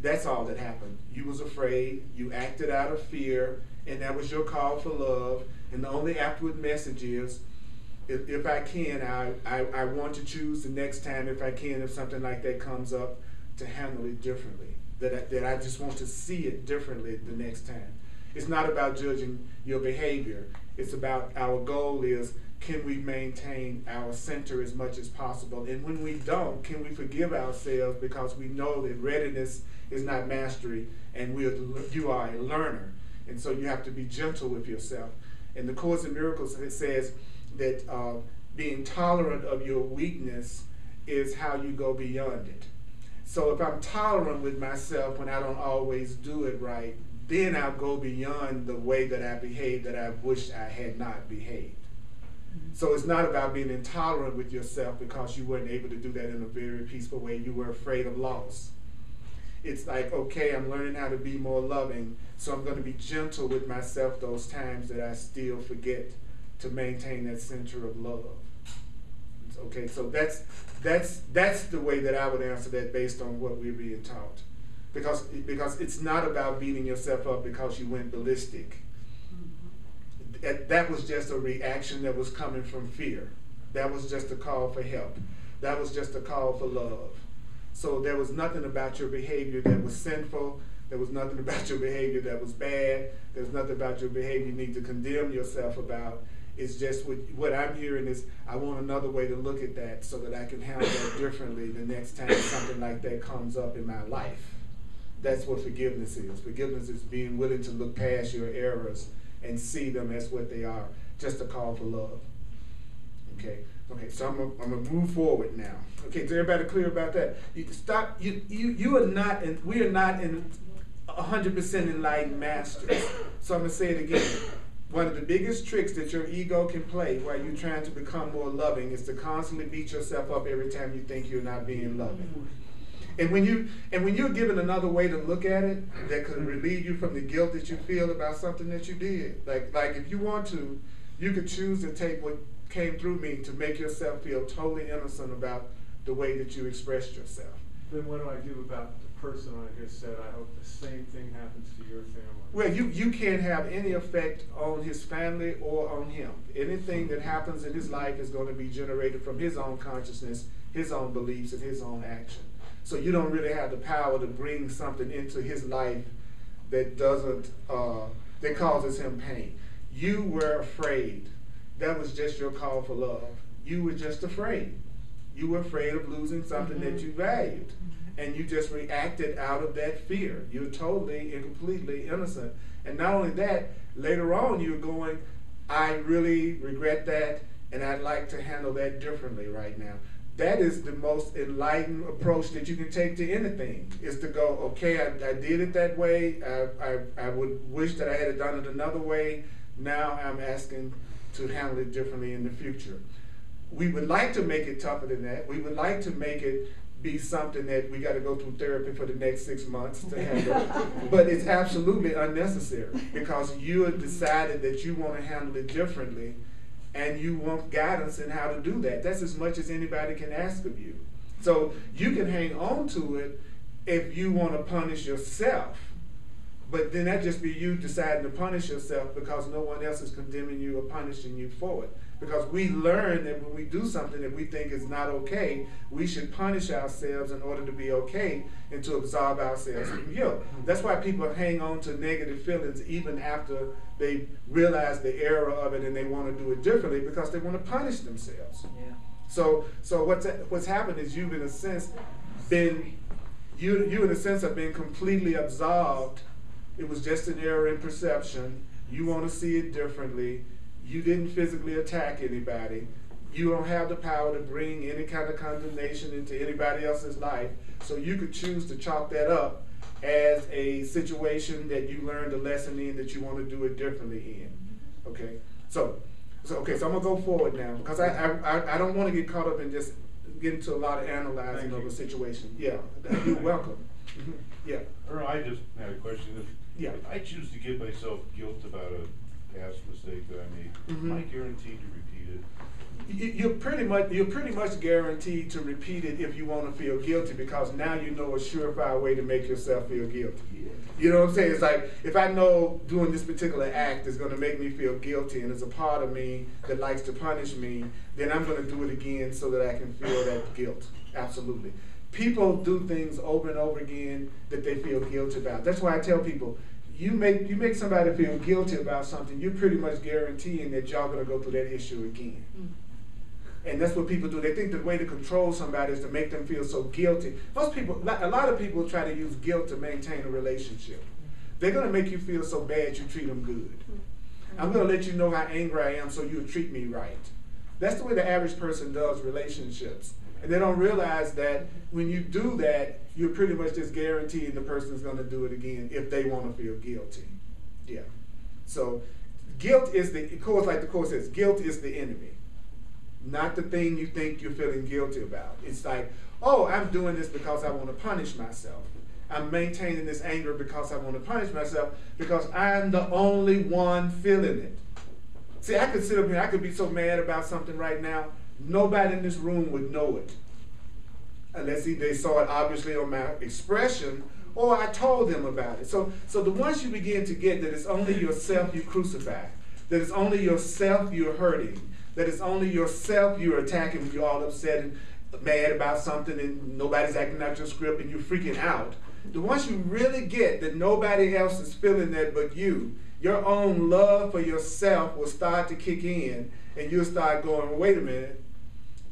That's all that happened. You was afraid, you acted out of fear, and that was your call for love. And the only afterward message is, if I can, I want to choose the next time, if I can, if something like that comes up, to handle it differently. That I just want to see it differently the next time. It's not about judging your behavior. It's about, our goal is, can we maintain our center as much as possible? And when we don't, can we forgive ourselves, because we know that readiness is not mastery, and you are a learner. And so you have to be gentle with yourself. In the Course in Miracles, it says that being tolerant of your weakness is how you go beyond it. So if I'm tolerant with myself when I don't always do it right, then I'll go beyond the way that I behave that I wish I had not behaved. So it's not about being intolerant with yourself because you weren't able to do that in a very peaceful way. You were afraid of loss. It's like, okay, I'm learning how to be more loving, so I'm going to be gentle with myself those times that I still forget to maintain that center of love. Okay, so that's the way that I would answer that based on what we're being taught. Because it's not about beating yourself up because you went ballistic. That was just a reaction that was coming from fear. That was just a call for help. That was just a call for love. So there was nothing about your behavior that was sinful. There was nothing about your behavior that was bad. There's nothing about your behavior you need to condemn yourself about. It's just what I'm hearing is, I want another way to look at that so that I can handle that differently the next time something like that comes up in my life. That's what forgiveness is. Forgiveness is being willing to look past your errors and see them as what they are, just a call for love. Okay, so I'm gonna move forward now. Okay, is everybody clear about that? You are not, and we are not in 100% enlightened masters. So I'm gonna say it again. One of the biggest tricks that your ego can play while you're trying to become more loving is to constantly beat yourself up every time you think you're not being loving. And when you're given another way to look at it that could relieve you from the guilt that you feel about something that you did, like if you want to, You could choose to take what came through me to make yourself feel totally innocent about the way that you expressed yourself. Then what do I do about the person I just said, I hope the same thing happens to your family? Well, you can't have any effect on his family or on him. Anything that happens in his life is going to be generated from his own consciousness, his own beliefs, and his own action. So you don't really have the power to bring something into his life that doesn't, that causes him pain. You were afraid. That was just your call for love. You were just afraid. You were afraid of losing something that you valued. And you just reacted out of that fear. You're totally and completely innocent. And not only that, later on you're going, I really regret that, and I'd like to handle that differently right now. That is the most enlightened approach that you can take to anything, is to go, okay, I did it that way. I would wish that I had done it another way. Now I'm asking to handle it differently in the future. We would like to make it tougher than that. We would like to make it be something that we got to go through therapy for the next 6 months to handle. But it's absolutely unnecessary, because you have decided that you want to handle it differently, and you want guidance in how to do that. That's as much as anybody can ask of you. So you can hang on to it if you want to punish yourself, but then that just be you deciding to punish yourself because no one else is condemning you or punishing you for it. Because we learn that when we do something that we think is not okay, we should punish ourselves in order to be okay and to absolve ourselves from guilt. That's why people hang on to negative feelings even after they realize the error of it and they want to do it differently, because they want to punish themselves. Yeah. So what's happened is you've in a sense been, you in a sense have been completely absolved. It was just an error in perception. You want to see it differently. You didn't physically attack anybody. You don't have the power to bring any kind of condemnation into anybody else's life. So you could choose to chalk that up as a situation that you learned a lesson in that you want to do it differently in. Okay? So I'm gonna go forward now, because I don't want to get caught up in just get into a lot of analyzing of a situation. Yeah, you're welcome. Yeah. Earl, I just had a question. Yeah. If I choose to give myself guilt about a past mistake that I made, am I guaranteed to repeat it? You're pretty much guaranteed to repeat it if you want to feel guilty, because now you know a surefire way to make yourself feel guilty. Yeah. You know what I'm saying? It's like, if I know doing this particular act is going to make me feel guilty, and it's a part of me that likes to punish me, then I'm going to do it again so that I can feel that guilt. Absolutely. People do things over and over again that they feel guilty about. That's why I tell people, you make somebody feel guilty about something, you're pretty much guaranteeing that y'all going to go through that issue again. And that's what people do. They think the way to control somebody is to make them feel so guilty. Most people, a lot of people try to use guilt to maintain a relationship. They're going to make you feel so bad you treat them good. I'm going to let you know how angry I am so you'll treat me right. That's the way the average person does relationships. And they don't realize that when you do that, you're pretty much just guaranteeing the person's going to do it again if they want to feel guilty. Yeah. So guilt is of course, like the Course says, guilt is the enemy. Not the thing you think you're feeling guilty about. It's like, oh, I'm doing this because I want to punish myself. I'm maintaining this anger because I want to punish myself, because I'm the only one feeling it. See, I could sit up here, I could be so mad about something right now, nobody in this room would know it. Unless they saw it obviously on my expression, or I told them about it. So the once you begin to get that it's only yourself you crucify, that it's only yourself you're hurting, that it's only yourself you're attacking when you're all upset and mad about something and nobody's acting out your script and you're freaking out. The once you really get that nobody else is feeling that but you, your own love for yourself will start to kick in, and you'll start going, wait a minute,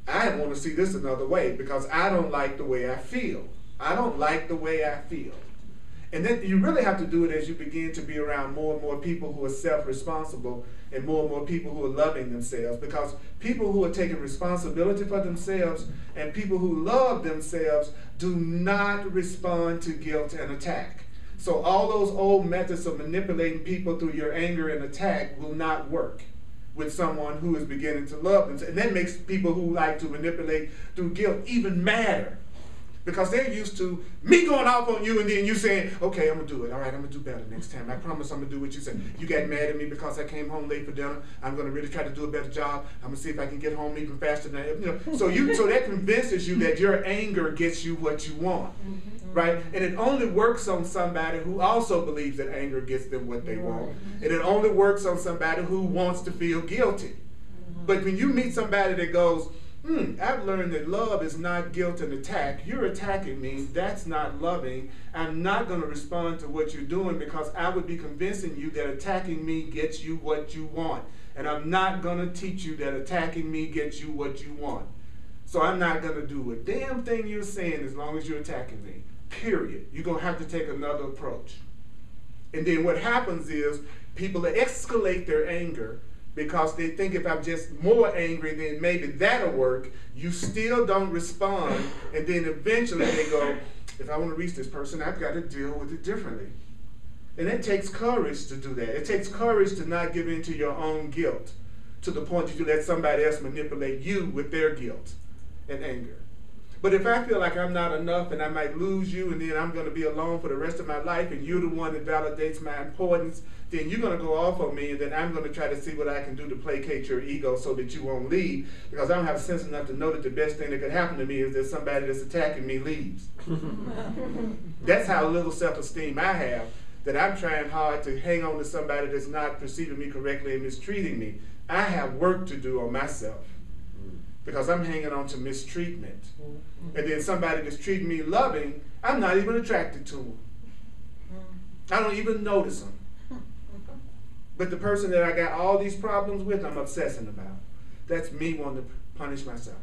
I want to see this another way because I don't like the way I feel. I don't like the way I feel. And then you really have to do it as you begin to be around more and more people who are self-responsible and more people who are loving themselves. Because people who are taking responsibility for themselves and people who love themselves do not respond to guilt and attack. So all those old methods of manipulating people through your anger and attack will not work with someone who is beginning to love themselves. And that makes people who like to manipulate through guilt even madder. Because they're used to me going off on you and then you saying, okay, I'm gonna do it. All right, I'm gonna do better next time. I promise I'm gonna do what you said. You got mad at me because I came home late for dinner. I'm gonna really try to do a better job. I'm gonna see if I can get home even faster than so that convinces you that your anger gets you what you want. Right? And it only works on somebody who also believes that anger gets them what they want. And it only works on somebody who wants to feel guilty. But when you meet somebody that goes, I've learned that love is not guilt and attack. You're attacking me. That's not loving. I'm not going to respond to what you're doing because I would be convincing you that attacking me gets you what you want. And I'm not going to teach you that attacking me gets you what you want. So I'm not going to do a damn thing you're saying as long as you're attacking me. Period. You're going to have to take another approach. And then what happens is people escalate their anger because they think if I'm just more angry, then maybe that'll work. You still don't respond, and then eventually they go, if I want to reach this person, I've got to deal with it differently. And it takes courage to do that. It takes courage to not give in to your own guilt to the point that you let somebody else manipulate you with their guilt and anger. But if I feel like I'm not enough and I might lose you and then I'm going to be alone for the rest of my life and you're the one that validates my importance, then you're going to go off on me and then I'm going to try to see what I can do to placate your ego so that you won't leave, because I don't have sense enough to know that the best thing that could happen to me is that somebody that's attacking me leaves. That's how little self-esteem I have, that I'm trying hard to hang on to somebody that's not perceiving me correctly and mistreating me. I have work to do on myself, because I'm hanging on to mistreatment. And then somebody that's treating me loving, I'm not even attracted to them. I don't even notice them. But the person that I got all these problems with, I'm obsessing about. That's me wanting to punish myself.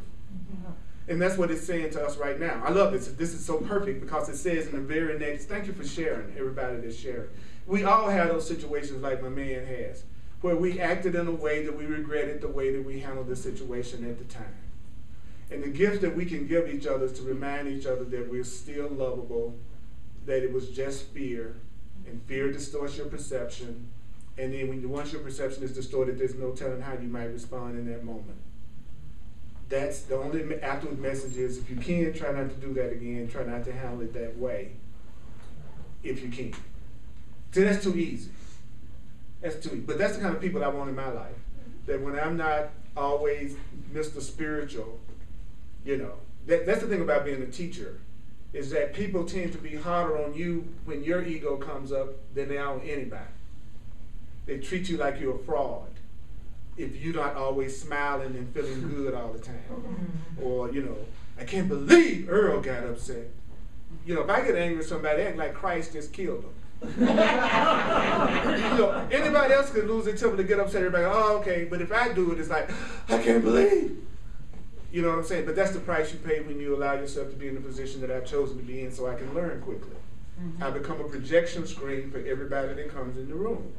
And that's what it's saying to us right now. I love this. This is so perfect because it says in the very next, thank you for sharing, everybody that's sharing. We all have those situations like my man has, where we acted in a way that we regretted the way that we handled the situation at the time. And the gift that we can give each other is to remind each other that we're still lovable, that it was just fear, and fear distorts your perception. And then once your perception is distorted, there's no telling how you might respond in that moment. That's the only afterward message is, if you can, try not to do that again. Try not to handle it that way, if you can. See, that's too easy. That's too easy. But that's the kind of people I want in my life. That when I'm not always Mr. Spiritual, that's the thing about being a teacher, is that people tend to be harder on you when your ego comes up than they are on anybody. They treat you like you're a fraud if you're not always smiling and feeling good all the time. Or, I can't believe Earl got upset. If I get angry with somebody, act like Christ just killed them. Anybody else could lose their temper to get upset. Everybody, oh, okay. But if I do it, it's like, I can't believe. You know what I'm saying? But that's the price you pay when you allow yourself to be in the position that I've chosen to be in, so I can learn quickly. I become a projection screen for everybody that comes in the room.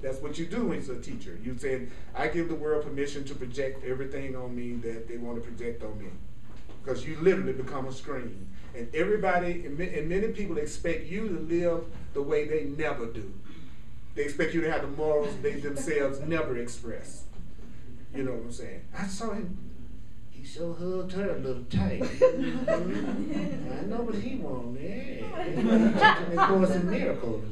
That's what you do as a teacher. You say, I give the world permission to project everything on me that they want to project on me. Because you literally become a screen. And everybody, and many people expect you to live the way they never do. They expect you to have the morals they themselves never express. You know what I'm saying? I saw him. He sure hugged her a little tight. I know what he wants, man. Of course, in miracles,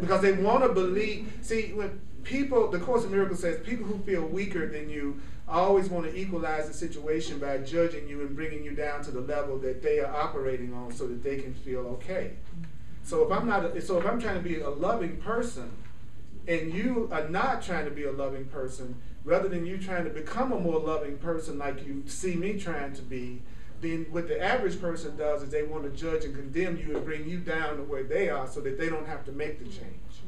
Because they want to believe. See, when people, the Course in Miracles says, people who feel weaker than you always want to equalize the situation by judging you and bringing you down to the level that they are operating on, so that they can feel okay. So if I'm trying to be a loving person, and you are not trying to be a loving person, rather than you trying to become a more loving person like you see me trying to be, then what the average person does is they want to judge and condemn you and bring you down to where they are so that they don't have to make the change.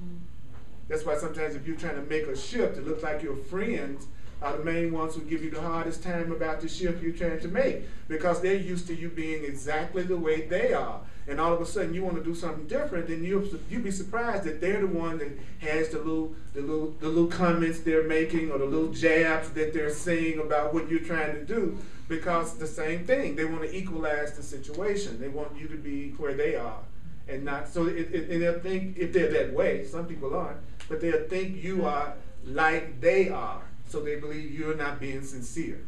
That's why sometimes if you're trying to make a shift, it looks like your friends are the main ones who give you the hardest time about the shift you're trying to make, because they're used to you being exactly the way they are. And all of a sudden you want to do something different, then you'll be surprised that they're the one that has the little comments they're making, or the little jabs that they're saying about what you're trying to do, because the same thing. They want to equalize the situation. They want you to be where they are, and not so. And they'll think, if they're that way, some people aren't, but they'll think you are like they are, so they believe you're not being sincere.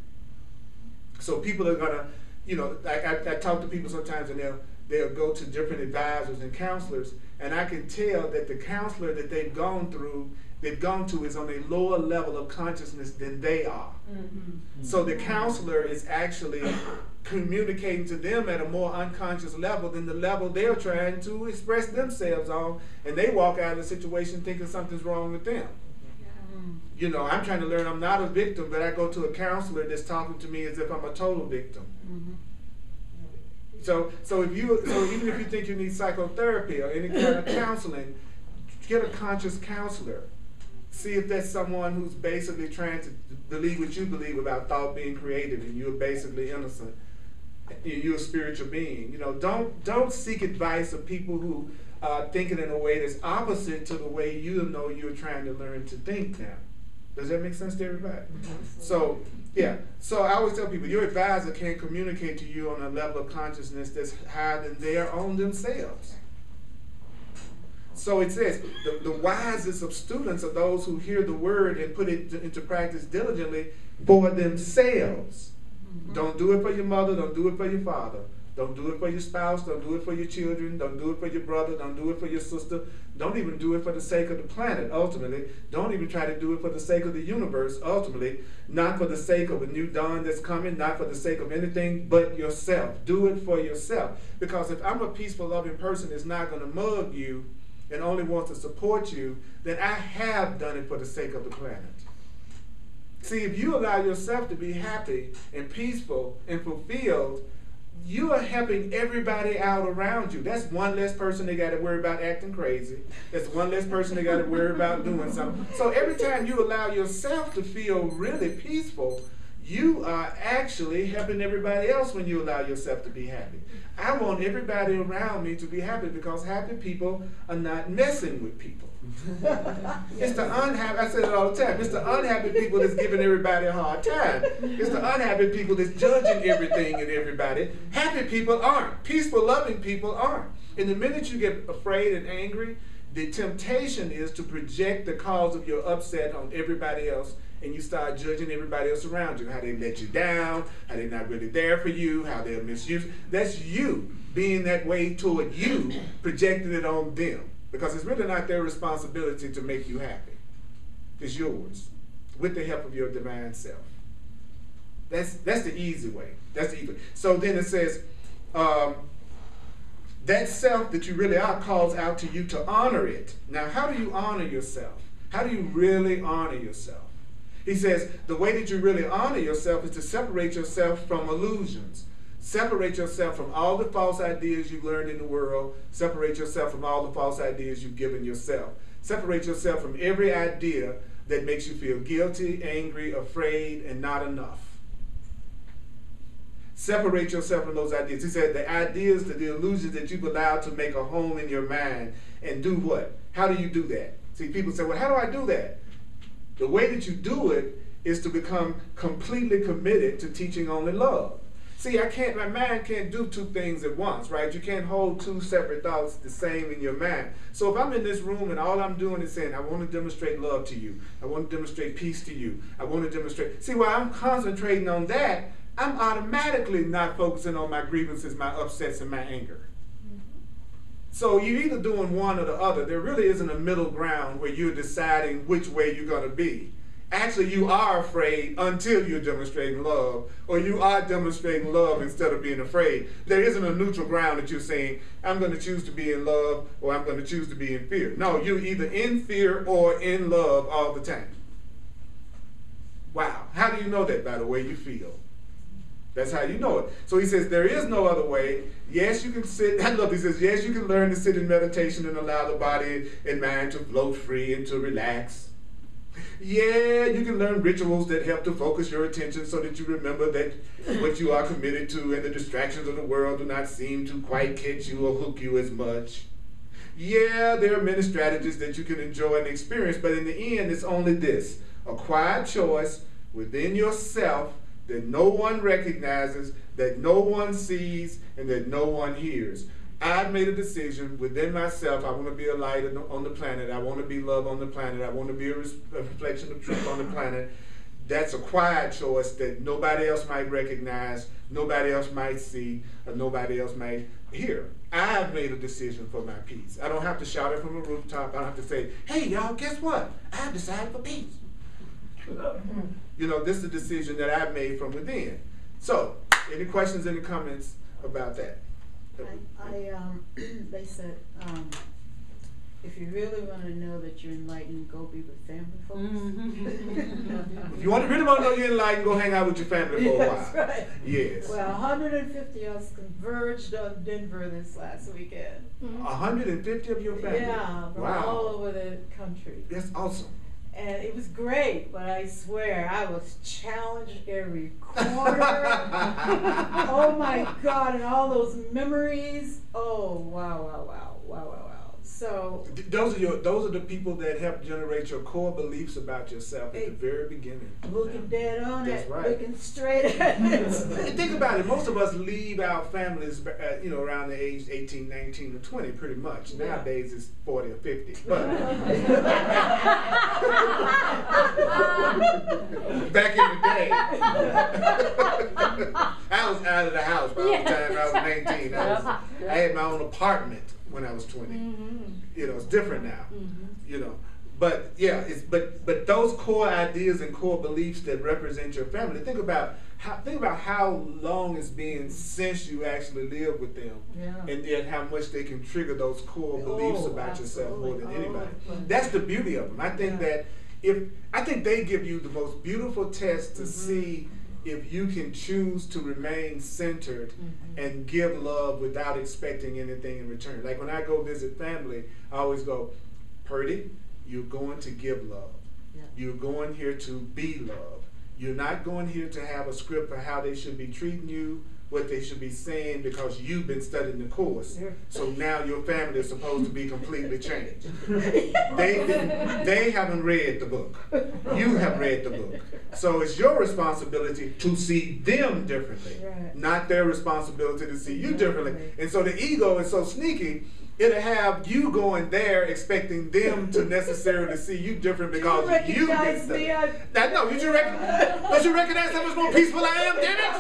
So people are gonna, you know, I talk to people sometimes, and they'll go to different advisors and counselors, and I can tell that the counselor that they've gone to is on a lower level of consciousness than they are. So the counselor is actually communicating to them at a more unconscious level than the level they're trying to express themselves on, and they walk out of the situation thinking something's wrong with them. You know, I'm trying to learn I'm not a victim, but I go to a counselor that's talking to me as if I'm a total victim. So even if you think you need psychotherapy or any kind of counseling, get a conscious counselor. See if that's someone who's basically trying to believe what you believe about thought being created, and you're basically innocent. You're a spiritual being. You know, don't seek advice of people who are thinking in a way that's opposite to the way you know you're trying to learn to think now. Does that make sense to everybody? So, yeah. So I always tell people, your advisor can't communicate to you on a level of consciousness that's higher than their own themselves. So it says, the wisest of students are those who hear the word and put it into practice diligently for themselves. Don't do it for your mother, don't do it for your father. Don't do it for your spouse, don't do it for your children, don't do it for your brother, don't do it for your sister. Don't even do it for the sake of the planet, ultimately. Don't even try to do it for the sake of the universe, ultimately. Not for the sake of a new dawn that's coming, not for the sake of anything but yourself. Do it for yourself. Because if I'm a peaceful, loving person that's not going to mug you and only wants to support you, then I have done it for the sake of the planet. See, if you allow yourself to be happy and peaceful and fulfilled, you are helping everybody out around you. That's one less person they got to worry about acting crazy. That's one less person they got to worry about doing something. So every time you allow yourself to feel really peaceful, you are actually helping everybody else when you allow yourself to be happy. I want everybody around me to be happy because happy people are not messing with people. It's the unhappy, I say it all the time, it's the unhappy people that's giving everybody a hard time. It's the unhappy people that's judging everything and everybody. Happy people aren't. Peaceful, loving people aren't. And the minute you get afraid and angry, the temptation is to project the cause of your upset on everybody else, and you start judging everybody else around you, how they let you down, how they're not really there for you, how they're misused. That's you being that way toward you, projecting it on them. Because it's really not their responsibility to make you happy. It's yours, with the help of your divine self. That's the easy way. That's the easy way. So then it says, that self that you really are calls out to you to honor it. Now, how do you honor yourself? How do you really honor yourself? He says, the way that you really honor yourself is to separate yourself from illusions. Separate yourself from all the false ideas you've learned in the world. Separate yourself from all the false ideas you've given yourself. Separate yourself from every idea that makes you feel guilty, angry, afraid, and not enough. Separate yourself from those ideas. He said the ideas, the illusions that you've allowed to make a home in your mind. And do what? How do you do that? See, people say, well, how do I do that? The way that you do it is to become completely committed to teaching only love. See, my mind can't do two things at once, right? You can't hold two separate thoughts the same in your mind. So if I'm in this room and all I'm doing is saying, I want to demonstrate love to you. I want to demonstrate peace to you. I want to demonstrate. See, while I'm concentrating on that, I'm automatically not focusing on my grievances, my upsets, and my anger. So you're either doing one or the other. There really isn't a middle ground where you're deciding which way you're going to be. Actually, you are afraid until you're demonstrating love, or you are demonstrating love instead of being afraid. There isn't a neutral ground that you're saying, I'm going to choose to be in love, or I'm going to choose to be in fear. No, you're either in fear or in love all the time. Wow. How do you know that? By the way you feel. That's how you know it. So he says, there is no other way. Yes, you can sit. I love he says, yes, you can learn to sit in meditation and allow the body and mind to float free and to relax. Yeah, you can learn rituals that help to focus your attention so that you remember that what you are committed to and the distractions of the world do not seem to quite catch you or hook you as much. Yeah, there are many strategies that you can enjoy and experience, but in the end, it's only this: a quiet choice within yourself that no one recognizes, that no one sees, and that no one hears. I've made a decision within myself. I want to be a light on the planet. I want to be love on the planet. I want to be a reflection of truth on the planet. that's a quiet choice that nobody else might recognize, nobody else might see, or nobody else might hear. I've made a decision for my peace. I don't have to shout it from a rooftop. I don't have to say, hey, y'all, guess what? I've decided for peace. You know, this is a decision that I've made from within. So, any questions, any comments about that? They said, if you really want to know that you're enlightened, go be with family folks. If you really want to know you're enlightened, go hang out with your family for a while. That's right. Yes. Well, 150 of us converged on Denver this last weekend. 150 of your family? Yeah, from wow. all over the country. That's awesome. And it was great, but I swear I was challenged every corner. Oh my God, and all those memories. Oh, wow, wow, wow, wow, wow, wow. So those are the people that help generate your core beliefs about yourself at the very beginning. Looking dead on That's it, right. looking straight at it. Think about it. Most of us leave our families, around the age 18, 19, or 20, pretty much. Yeah. Nowadays it's 40 or 50. But back in the day, I was out of the house by the time I was 19. I had my own apartment when I was 20. You know, it's different now. You know, but yeah, but those core ideas and core beliefs that represent your family. Think about how long it's been since you actually lived with them, and then how much they can trigger those core beliefs about yourself more than anybody. That's the beauty of them. I think that I think they give you the most beautiful test to see if you can choose to remain centered and give love without expecting anything in return. Like when I go visit family, I always go, Purdy, you're going to give love. Yeah. You're going here to be love. You're not going here to have a script for how they should be treating you, what they should be saying, because you've been studying the course. So now your family is supposed to be completely changed. They haven't read the book. You have read the book. So it's your responsibility to see them differently, not their responsibility to see you differently. And so the ego is so sneaky, it'll have you going there expecting them to necessarily see you different because you've been studying. Don't you recognize how much more peaceful I am, damn it?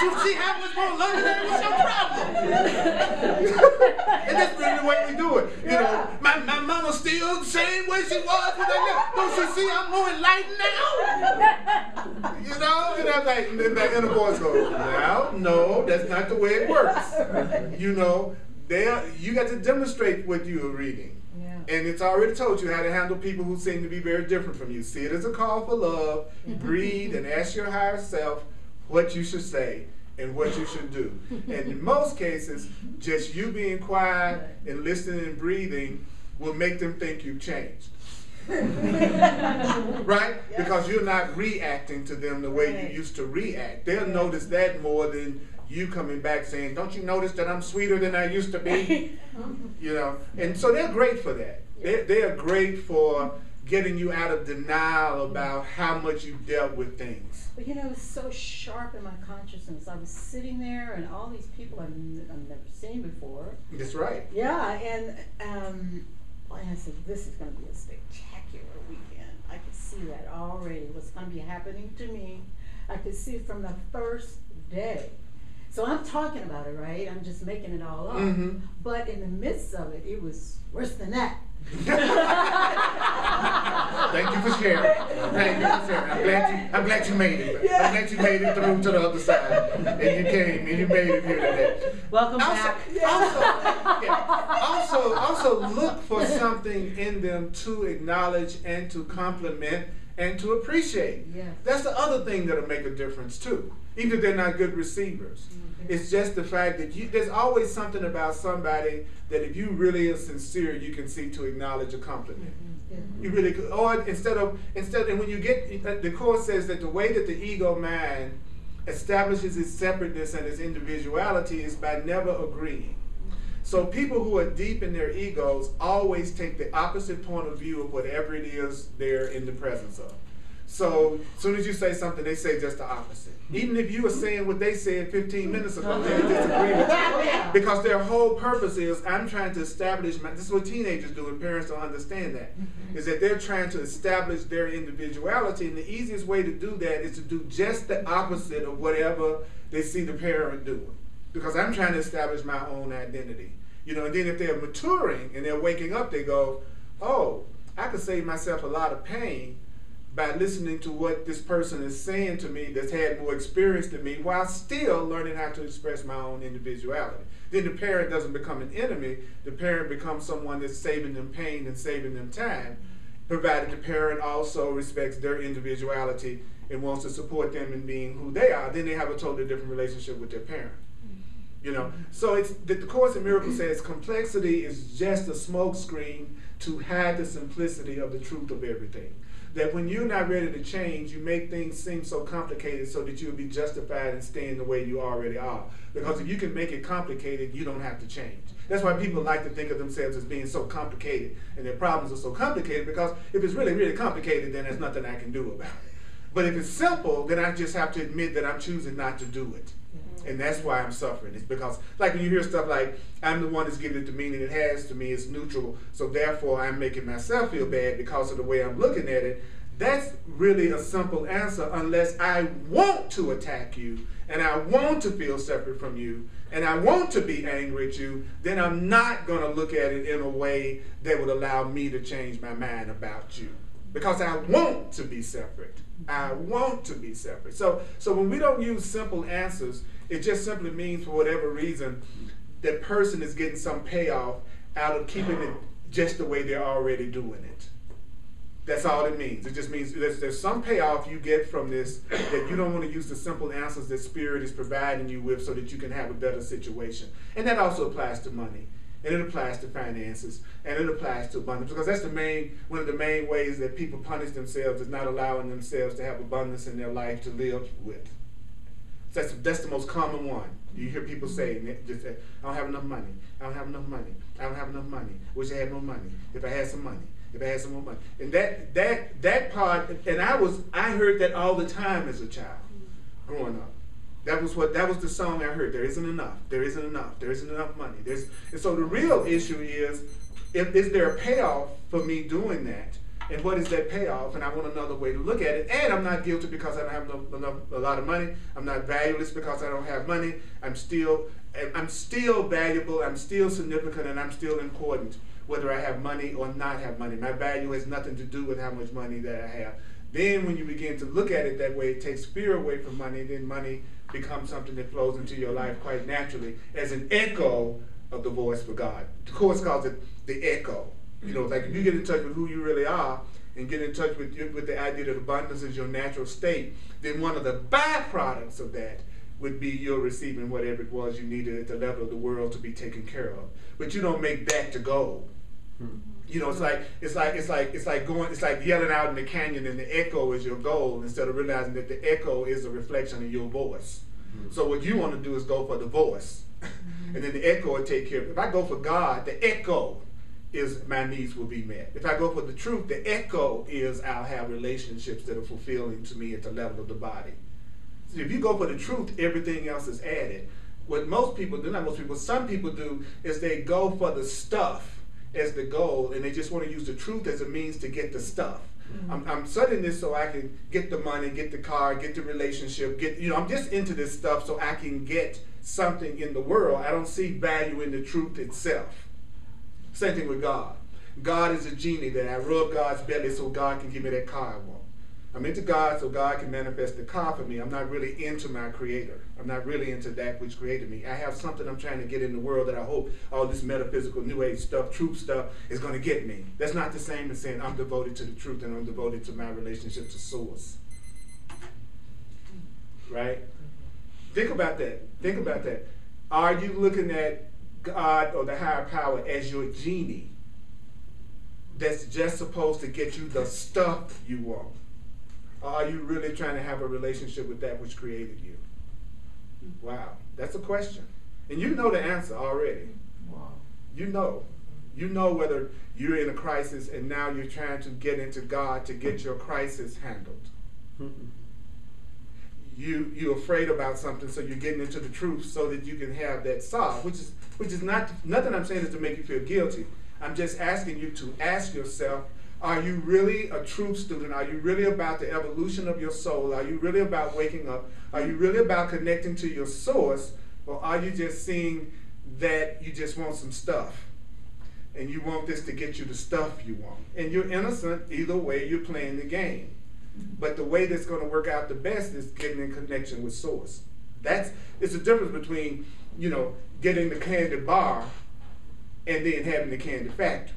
You see how much more loving I am? What's your problem? And that's really the way we do it. You know, my mama's still the same way she was when I left. Don't you see I'm more enlightened now? You know? And I'm like, and then that inner voice goes, no, that's not the way it works. You know, you got to demonstrate what you are reading. And it's already told you how to handle people who seem to be very different from you. See it as a call for love, breathe, and ask your higher self what you should say and what you should do. And in most cases, just you being quiet and listening and breathing will make them think you've changed. Right? Because you're not reacting to them the way you used to react. They'll notice that more than you coming back saying, don't you notice that I'm sweeter than I used to be? You know, and so they're great for that. They're great for getting you out of denial about how much you've dealt with things. But you know, it's so sharp in my consciousness. I was sitting there and all these people I've never seen before. That's right. Yeah, and I said, this is going to be a spectacular weekend. I could see that already, what's going to be happening to me. I could see it from the first day. So I'm talking about it, right? I'm just making it all up. But in the midst of it, it was worse than that. Thank you for sharing. Thank you for sharing. I'm glad you made it. I'm glad you made it through to the other side. And you came and you made it here today. Welcome back. Also look for something in them to acknowledge and to compliment and to appreciate. That's the other thing that'll make a difference too. Even if they're not good receivers. It's just the fact that there's always something about somebody that if you really are sincere, you can see to acknowledge a compliment. You really could. Or instead, and when you get, the Course says that the way that the ego mind establishes its separateness and its individuality is by never agreeing. So people who are deep in their egos always take the opposite point of view of whatever it is they're in the presence of. So as soon as you say something, they say just the opposite. Even if you were saying what they said 15 minutes ago, they disagree with you. Because their whole purpose is, I'm trying to establish this is what teenagers do, and parents don't understand that, is that they're trying to establish their individuality, and the easiest way to do that is to do just the opposite of whatever they see the parent doing. Because I'm trying to establish my own identity. You know, and then if they're maturing and they're waking up, they go, oh, I could save myself a lot of pain by listening to what this person is saying to me that's had more experience than me, while still learning how to express my own individuality. Then the parent doesn't become an enemy. The parent becomes someone that's saving them pain and saving them time, provided the parent also respects their individuality and wants to support them in being who they are. Then they have a totally different relationship with their parent. You know, so it's the Course in Miracles says complexity is just a smokescreen to hide the simplicity of the truth of everything. That when you're not ready to change, you make things seem so complicated so that you'll be justified in staying the way you already are. Because if you can make it complicated, you don't have to change. That's why people like to think of themselves as being so complicated, and their problems are so complicated, because if it's really, really complicated, then there's nothing I can do about it. But if it's simple, then I just have to admit that I'm choosing not to do it. And that's why I'm suffering. It's because, like when you hear stuff like, I'm the one that's giving it the meaning it has to me, it's neutral, so therefore I'm making myself feel bad because of the way I'm looking at it. That's really a simple answer, unless I want to attack you, and I want to feel separate from you, and I want to be angry at you, then I'm not going to look at it in a way that would allow me to change my mind about you. Because I want to be separate. I want to be separate. So when we don't use simple answers, it just simply means for whatever reason, that person is getting some payoff out of keeping it just the way they're already doing it. That's all it means. It just means there's some payoff you get from this, that you don't want to use the simple answers that Spirit is providing you with so that you can have a better situation. And that also applies to money. And it applies to finances, and it applies to abundance, because that's one of the main ways that people punish themselves, is not allowing themselves to have abundance in their life to live with. So that's the most common one. You hear people say, I don't have enough money. I don't have enough money. I don't have enough money. Wish I had more money. If I had some money. If I had some more money. And that part, and I heard that all the time as a child, growing up. That was the song I heard. There isn't enough. There isn't enough. There isn't enough money. And so the real issue is there a payoff for me doing that? And what is that payoff? And I want another way to look at it. And I'm not guilty because I don't have a lot of money. I'm not valueless because I don't have money. I'm still valuable. I'm still significant, and I'm still important, whether I have money or not have money. My value has nothing to do with how much money that I have. Then when you begin to look at it that way, it takes fear away from money. Then money becomes something that flows into your life quite naturally as an echo of the voice for God. The Course calls it the echo. You know, like if you get in touch with who you really are and get in touch with the idea that abundance is your natural state, then one of the byproducts of that would be you're receiving whatever it was you needed at the level of the world to be taken care of. But you don't make that the goal. You know, it's like yelling out in the canyon, and the echo is your goal, instead of realizing that the echo is a reflection of your voice. So what you want to do is go for the voice, and then the echo will take care of it. If I go for God, the echo is my needs will be met. If I go for the truth, the echo is I'll have relationships that are fulfilling to me at the level of the body. So if you go for the truth, everything else is added. What most people do, not most people, some people do, is they go for the stuff as the goal, and they just want to use the truth as a means to get the stuff. I'm studying this so I can get the money, get the car, get the relationship, I'm just into this stuff so I can get something in the world. I don't see value in the truth itself. Same thing with God. God is a genie that I rub God's belly so God can give me that car I want. I'm into God so God can manifest the car for me. I'm not really into my Creator. I'm not really into that which created me. I have something I'm trying to get in the world that I hope all this metaphysical, new age stuff, truth stuff is going to get me. That's not the same as saying I'm devoted to the truth and I'm devoted to my relationship to Source. Right? Think about that. Think about that. Are you looking at God or the higher power as your genie that's just supposed to get you the stuff you want? Or are you really trying to have a relationship with that which created you? Wow, that's a question. And you know the answer already. Wow. You know whether you're in a crisis and now you're trying to get into God to get your crisis handled. You're afraid about something, so you're getting into the truth so that you can have that solved, which is not, nothing I'm saying is to make you feel guilty. I'm just asking you to ask yourself, are you really a truth student? Are you really about the evolution of your soul? Are you really about waking up? Are you really about connecting to your source? Or are you just seeing that you just want some stuff? And you want this to get you the stuff you want. And you're innocent, either way you're playing the game. But the way that's going to work out the best is getting in connection with source. It's the difference between, getting the candy bar and then having the candy factory.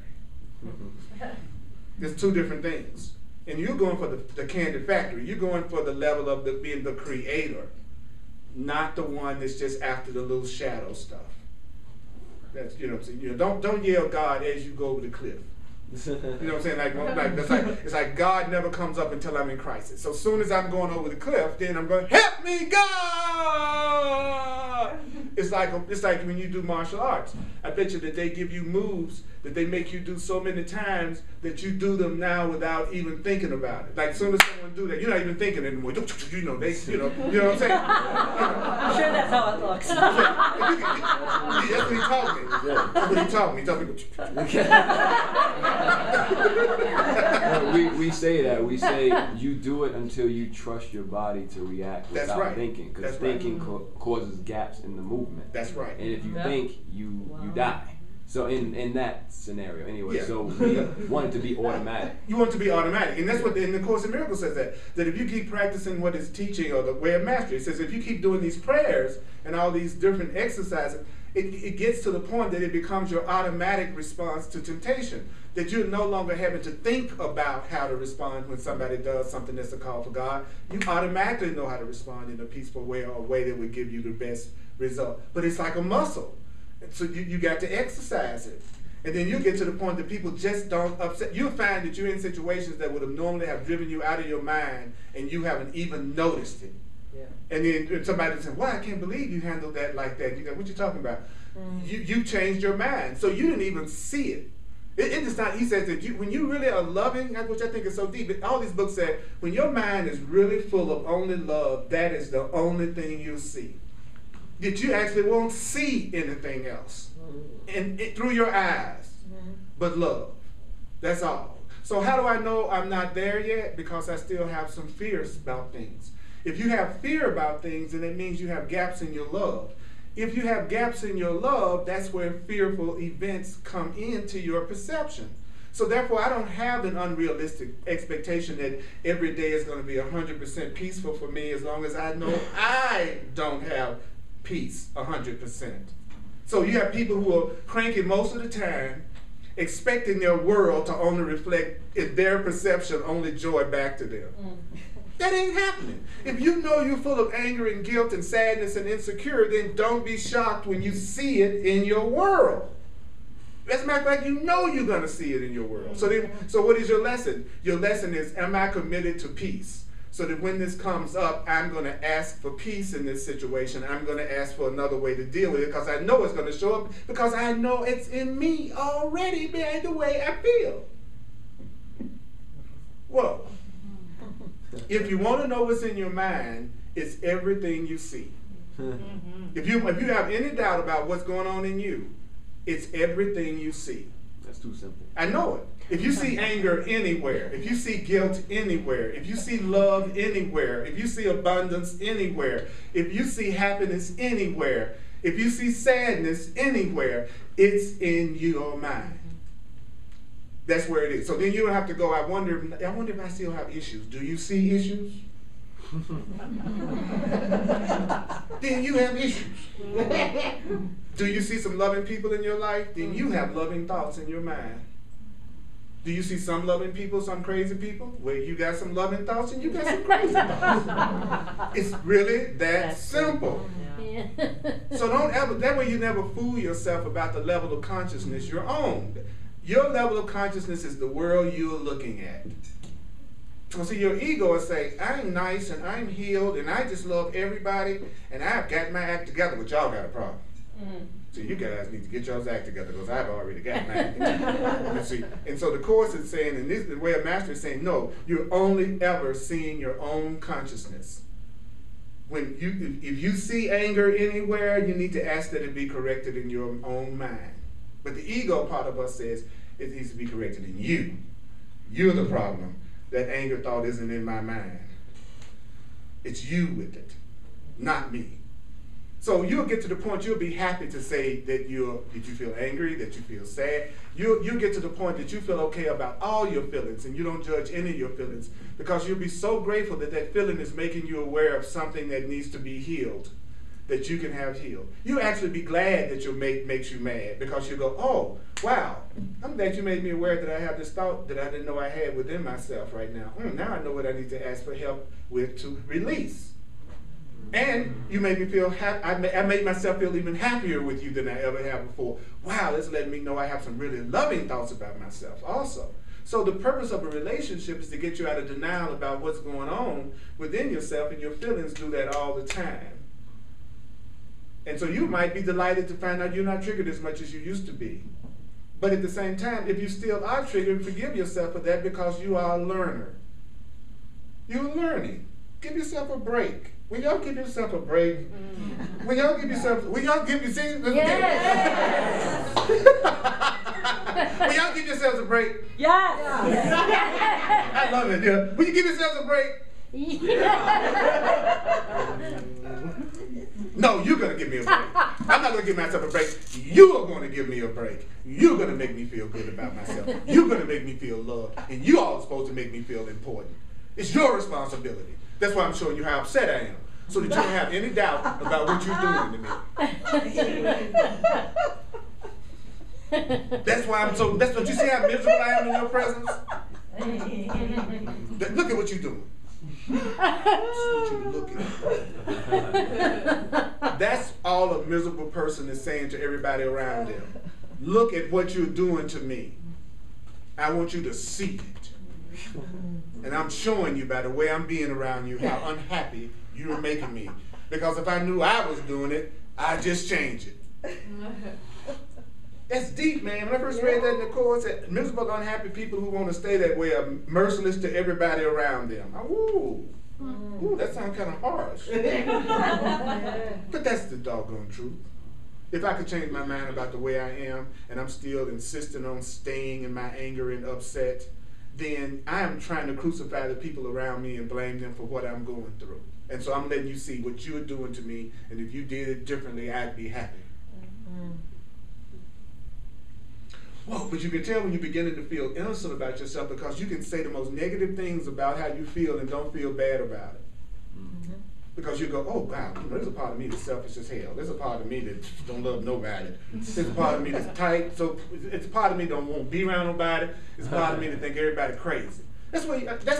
There's two different things. And you're going for the candy factory. You're going for the level of being the creator, not the one that's just after the little shadow stuff. That's, what I'm saying. Don't yell God as you go over the cliff. You know what I'm saying? It's like God never comes up until I'm in crisis. So as soon as I'm going over the cliff, then I'm going, help me, God! It's like when you do martial arts. I bet you that they give you moves that they make you do so many times that you do them now without even thinking about it. Like as soon as someone do that, you're not even thinking anymore. You know what I'm saying? I'm sure that's how it looks. That's what he taught me. That's what he taught me. He taught me. We say that. We say you do it until you trust your body to react without thinking, because thinking causes gaps in the movement. That's right. And if you think, you die. So in that scenario, anyway. So we want it to be automatic. You want it to be automatic, and that's what in the Course in Miracles says that if you keep practicing what it's teaching or the way of mastery, it says if you keep doing these prayers and all these different exercises, it gets to the point that it becomes your automatic response to temptation. That you're no longer having to think about how to respond when somebody does something that's a call for God. You automatically know how to respond in a peaceful way or a way that would give you the best result. But it's like a muscle. So you got to exercise it. And then you get to the point that people just don't upset. You'll find that you're in situations that would have normally have driven you out of your mind and you haven't even noticed it. Yeah. And then somebody says, "Well, I can't believe you handled that like that." You go, "What you talking about?" You changed your mind. So you didn't even see it. It's not, he says that when you really are loving, which I think is so deep, all these books say, when your mind is really full of only love, that is the only thing you'll see. That you actually won't see anything else through your eyes, but love. That's all. So how do I know I'm not there yet? Because I still have some fears about things. If you have fear about things, then it means you have gaps in your love. If you have gaps in your love, that's where fearful events come into your perception. So therefore, I don't have an unrealistic expectation that every day is going to be 100% peaceful for me as long as I know I don't have peace 100%. So you have people who are cranky most of the time, expecting their world to only reflect in their perception only joy back to them. That ain't happening. If you know you're full of anger and guilt and sadness and insecurity, then don't be shocked when you see it in your world. As a matter of fact, you know you're going to see it in your world. So what is your lesson? Your lesson is, am I committed to peace? So that when this comes up, I'm going to ask for peace in this situation. I'm going to ask for another way to deal with it because I know it's going to show up because I know it's in me already by the way I feel. Whoa. If you want to know what's in your mind, it's everything you see. If you have any doubt about what's going on in you, it's everything you see. That's too simple. I know it. If you see anger anywhere, if you see guilt anywhere, if you see love anywhere, if you see abundance anywhere, if you see happiness anywhere, if you see sadness anywhere, it's in your mind. That's where it is. So then you don't have to go, I wonder if I still have issues. Do you see issues? Then you have issues. Do you see some loving people in your life? Then you have loving thoughts in your mind. Do you see some loving people, some crazy people? Well, you got some loving thoughts and you got some crazy thoughts. It's really that simple. Yeah. So don't ever, that way you never fool yourself about the level of consciousness you're on. Your level of consciousness is the world you're looking at. So see, your ego will say, I'm nice and I'm healed and I just love everybody and I've got my act together, but y'all got a problem. So you guys need to get y'all's act together because I've already got mine. You see, and so the Course is saying, and this the Way of Mastery is saying, no, you're only ever seeing your own consciousness. When if you see anger anywhere, you need to ask that it be corrected in your own mind. But the ego part of us says it needs to be corrected in you. You're the problem. That anger thought isn't in my mind. It's you with it, not me. So you'll get to the point, you'll be happy to say that you feel angry, that you feel sad. You'll get to the point that you feel okay about all your feelings and you don't judge any of your feelings because you'll be so grateful that that feeling is making you aware of something that needs to be healed, that you can have healed. You'll actually be glad that your mate makes you mad because you go, oh, wow, I'm glad you made me aware that I have this thought that I didn't know I had within myself right now. Now I know what I need to ask for help with to release. And you made me feel happy. I made myself feel even happier with you than I ever have before. Wow, that's letting me know I have some really loving thoughts about myself also. So the purpose of a relationship is to get you out of denial about what's going on within yourself, and your feelings do that all the time. And so you might be delighted to find out you're not triggered as much as you used to be. But at the same time, if you still are triggered, forgive yourself for that because you are a learner. You're learning. Give yourself a break. When y'all give yourself a break, when y'all give yourself, when y'all give yourselves a break, I love it. Yeah. When you give yourselves a break, no, you're gonna give me a break. I'm not gonna give myself a break. You are gonna give me a break. You're gonna make me feel good about myself. You're gonna make me feel loved, and you all are supposed to make me feel important. It's your responsibility. That's why I'm showing you how upset I am, so that you don't have any doubt about what you're doing to me. That's why I'm so. That's what you see how miserable I am in your presence. Look at what you're doing. That's what you look at. That's all a miserable person is saying to everybody around them. Look at what you're doing to me. I want you to see it. And I'm showing you by the way I'm being around you how unhappy you're making me. Because if I knew I was doing it, I'd just change it. That's deep, man. When I first read that in the Course, it said, miserable, unhappy people who want to stay that way are merciless to everybody around them. Ooh, that sounds kind of harsh. But that's the doggone truth. If I could change my mind about the way I am, and I'm still insisting on staying in my anger and upset, then I am trying to crucify the people around me and blame them for what I'm going through. And so I'm letting you see what you're doing to me, and if you did it differently, I'd be happy. Whoa, but you can tell when you're beginning to feel innocent about yourself because you can say the most negative things about how you feel and don't feel bad about it. Because you go, oh wow, there's a part of me that's selfish as hell. There's a part of me that don't love nobody. There's a part of me that's tight. So it's a part of me that don't want to be around nobody. It's a part of me that think everybody crazy. That's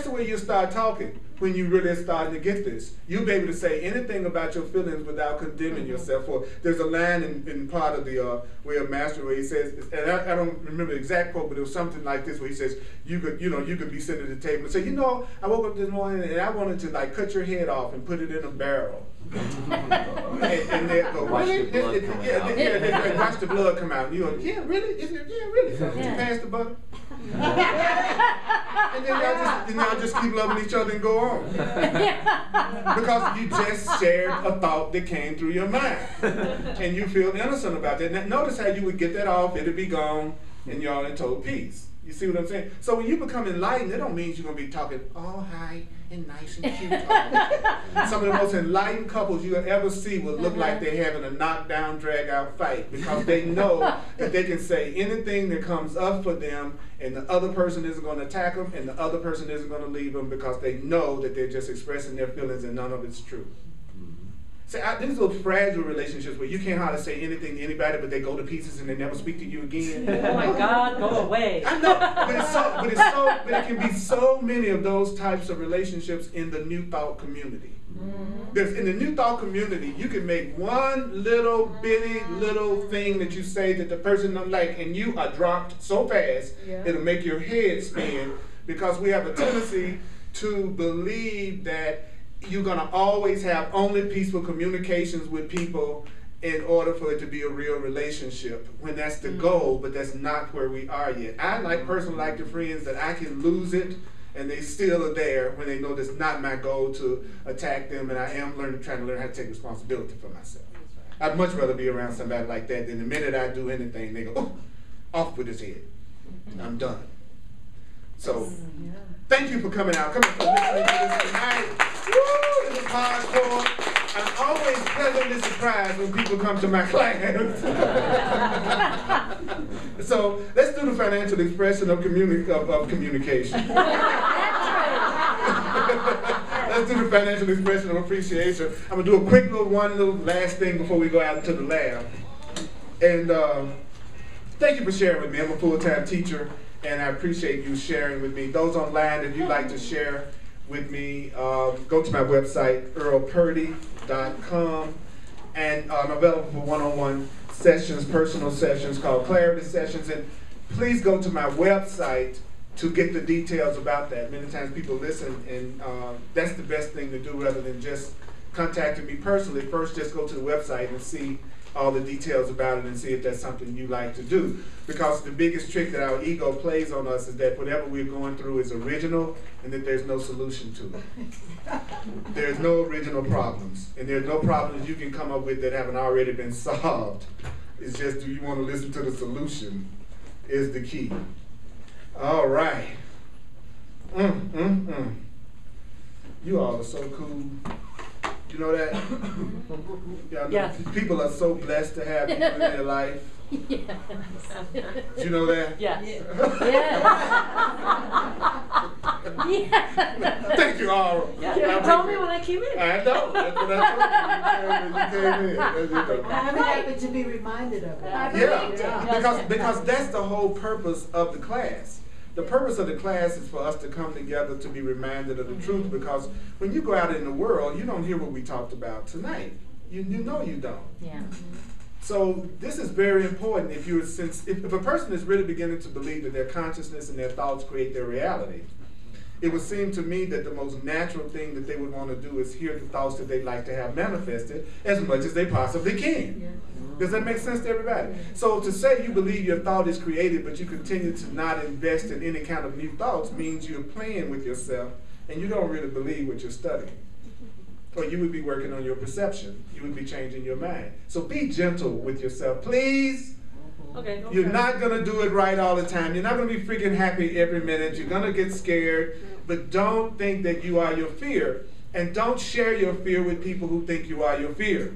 the way you start talking when you really starting to get this. You'll be able to say anything about your feelings without condemning yourself. Or there's a line in part of the Way of Mastery where he says, and I don't remember the exact quote, but it was something like this where he says, you could be sitting at the table and say, I woke up this morning and I wanted to like cut your head off and put it in a barrel. and they go, really? Watch the blood come out. And you go, yeah, really? Is it? Yeah, really? Did you pass the butter? And then y'all just keep loving each other and go on. Because you just shared a thought that came through your mind. And you feel innocent about that. Now, notice how you would get that off, it'd be gone, and y'all in total peace. You see what I'm saying? So when you become enlightened, it don't mean you're going to be talking all high and nice and cute. Some of the most enlightened couples you'll ever see will look like they're having a knockdown, drag-out fight because they know that they can say anything that comes up for them and the other person isn't going to attack them and the other person isn't going to leave them because they know that they're just expressing their feelings and none of it's true. See, these little fragile relationships where you can't hardly say anything to anybody, but they go to pieces and they never speak to you again. Oh my God, go away. I know, but it can be so many of those types of relationships in the New Thought community. In the New Thought community, you can make one little bitty little thing that you say that the person don't like, and you are dropped so fast it'll make your head spin because we have a tendency to believe that you're going to always have only peaceful communications with people in order for it to be a real relationship, when that's the goal, but that's not where we are yet. I personally like the friends that I can lose it and they still are there when they know that's not my goal to attack them, and I am trying to learn how to take responsibility for myself. I'd much rather be around somebody like that than the minute I do anything, they go, oh, off with his head. I'm done. So, thank you for coming out. Come on, for listening to this tonight. Woo, this is hardcore. I'm always pleasantly surprised when people come to my class. So, let's do the financial expression of communication. Let's do the financial expression of appreciation. I'm going to do a quick little last thing before we go out into the lab. And thank you for sharing with me. I'm a full-time teacher, and I appreciate you sharing with me. Those online, if you'd like to share with me, go to my website, earlpurdy.com, and I'm available for one-on-one sessions, personal sessions called Clarity Sessions. And please go to my website to get the details about that. Many times people listen, and that's the best thing to do rather than just contacting me personally. First, just go to the website and see all the details about it and see if that's something you like to do. Because the biggest trick that our ego plays on us is that whatever we're going through is original and that there's no solution to it. There's no original problems, and there's no problems you can come up with that haven't already been solved. It's just, do you want to listen to the solution is the key. All right. You all are so cool. You know that? Yes. People are so blessed to have you in their life. Yes. You know that? Yes. Yes. Thank you, Aura. Yeah. You told me when I came in. I know. That's what I told you. You came in. I'm happy to be reminded of that. Yeah, because that's the whole purpose of the class. The purpose of the class is for us to come together to be reminded of the truth, because when you go out in the world, you don't hear what we talked about tonight. You know you don't. Yeah. So this is very important. If a person is really beginning to believe that their consciousness and their thoughts create their reality, it would seem to me that the most natural thing that they would want to do is hear the thoughts that they'd like to have manifested as much as they possibly can. Yeah. Does that make sense to everybody? So to say you believe your thought is created, but you continue to not invest in any kind of new thoughts, means you're playing with yourself and you don't really believe what you're studying. Or you would be working on your perception. You would be changing your mind. So be gentle with yourself, please. Okay, You're not going to do it right all the time. You're not going to be freaking happy every minute. You're going to get scared. But don't think that you are your fear. And don't share your fear with people who think you are your fear.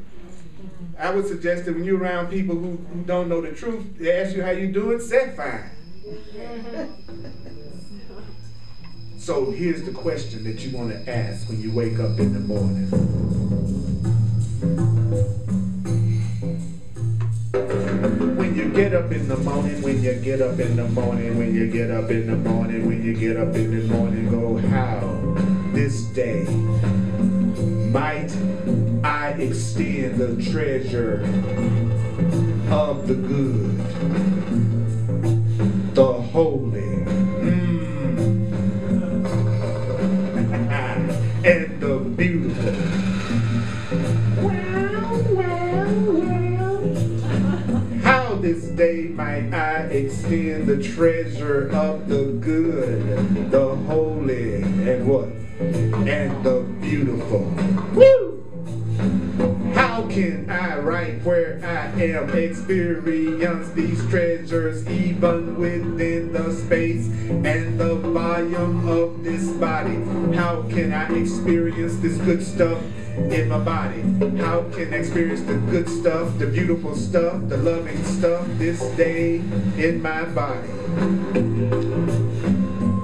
I would suggest that when you're around people who don't know the truth, they ask you how you doing, say fine. So here's the question that you want to ask when you wake up in the morning. When you get up in the morning, when you get up in the morning, when you get up in the morning, when you get up in the morning, go, how this day might I extend the treasure of the good, the holy, and the beautiful. How this day might I extend the treasure of the good, the holy, and what? And the beautiful. Woo! How can I, right where I am, experience these treasures even within the space and the volume of this body? How can I experience this good stuff in my body? How can I experience the good stuff, the beautiful stuff, the loving stuff this day in my body?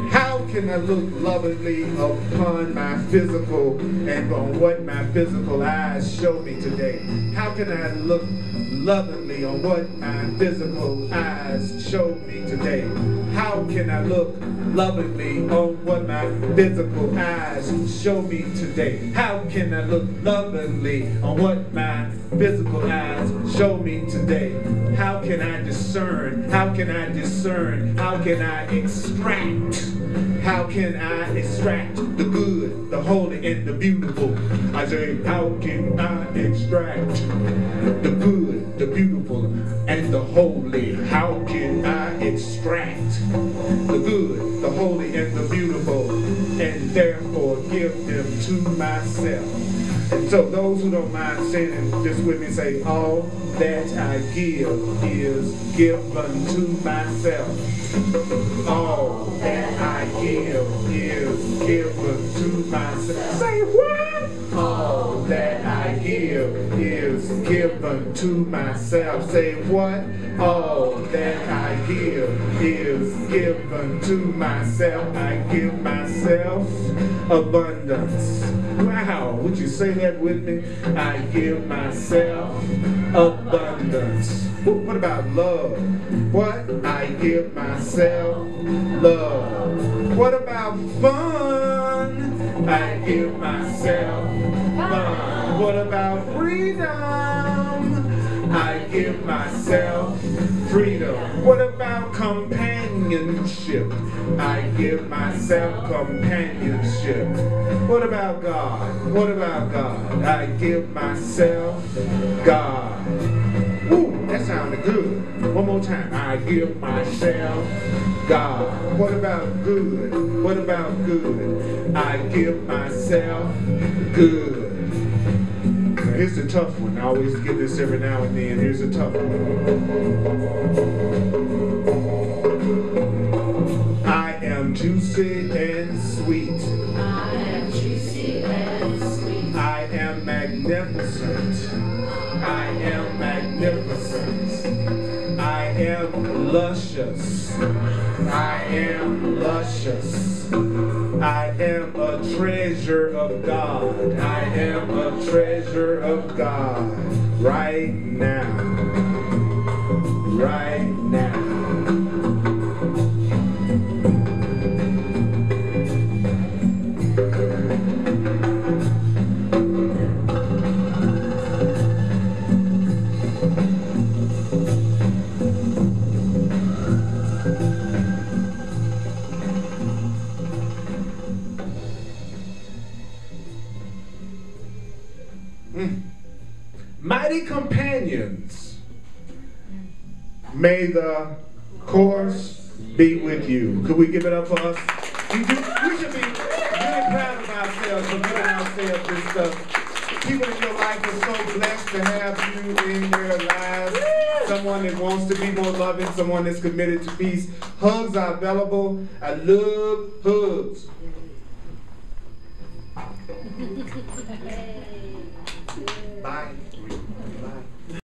How can I look lovingly upon my physical and on what my physical eyes show me today? How can I look lovingly on what my physical eyes show me today? How can I look lovingly on what my physical eyes show me today? How can I look lovingly on what my physical eyes show me today? How can I discern? How can I discern? How can I extract? How can I extract the good, the holy and the beautiful. I say, how can I extract the good, the beautiful, and the holy? How can I extract the good, the holy, and the beautiful, and therefore give them to myself? And so those who don't mind saying this with me, say, all that I give is given to myself. All that I give is given to myself. Say what? All that I give is given to myself. Say what? All that I give is given to myself. I give myself abundance. Wow, would you say that with me? I give myself abundance. What about love? What? I give myself love. What about fun? I give myself fun. What about freedom? I give myself freedom. What about companionship? I give myself companionship. What about God? What about God? I give myself God. Ooh, that sounded good. One more time. I give myself God. What about good? What about good? I give myself good. Now, here's the tough one. I always give this every now and then. Here's the tough one. I am juicy and sweet. I am juicy and sweet. I am magnificent. I am magnificent. I am luscious. I am luscious. I am a treasure of God. I am a treasure of God right now. Right now. Mighty companions, may the course be with you. Could we give it up for us? We should be really proud of ourselves for giving ourselves this stuff. People in your life are so blessed to have you in their lives. Someone that wants to be more loving, someone that's committed to peace. Hugs are available. I love hugs. Bye.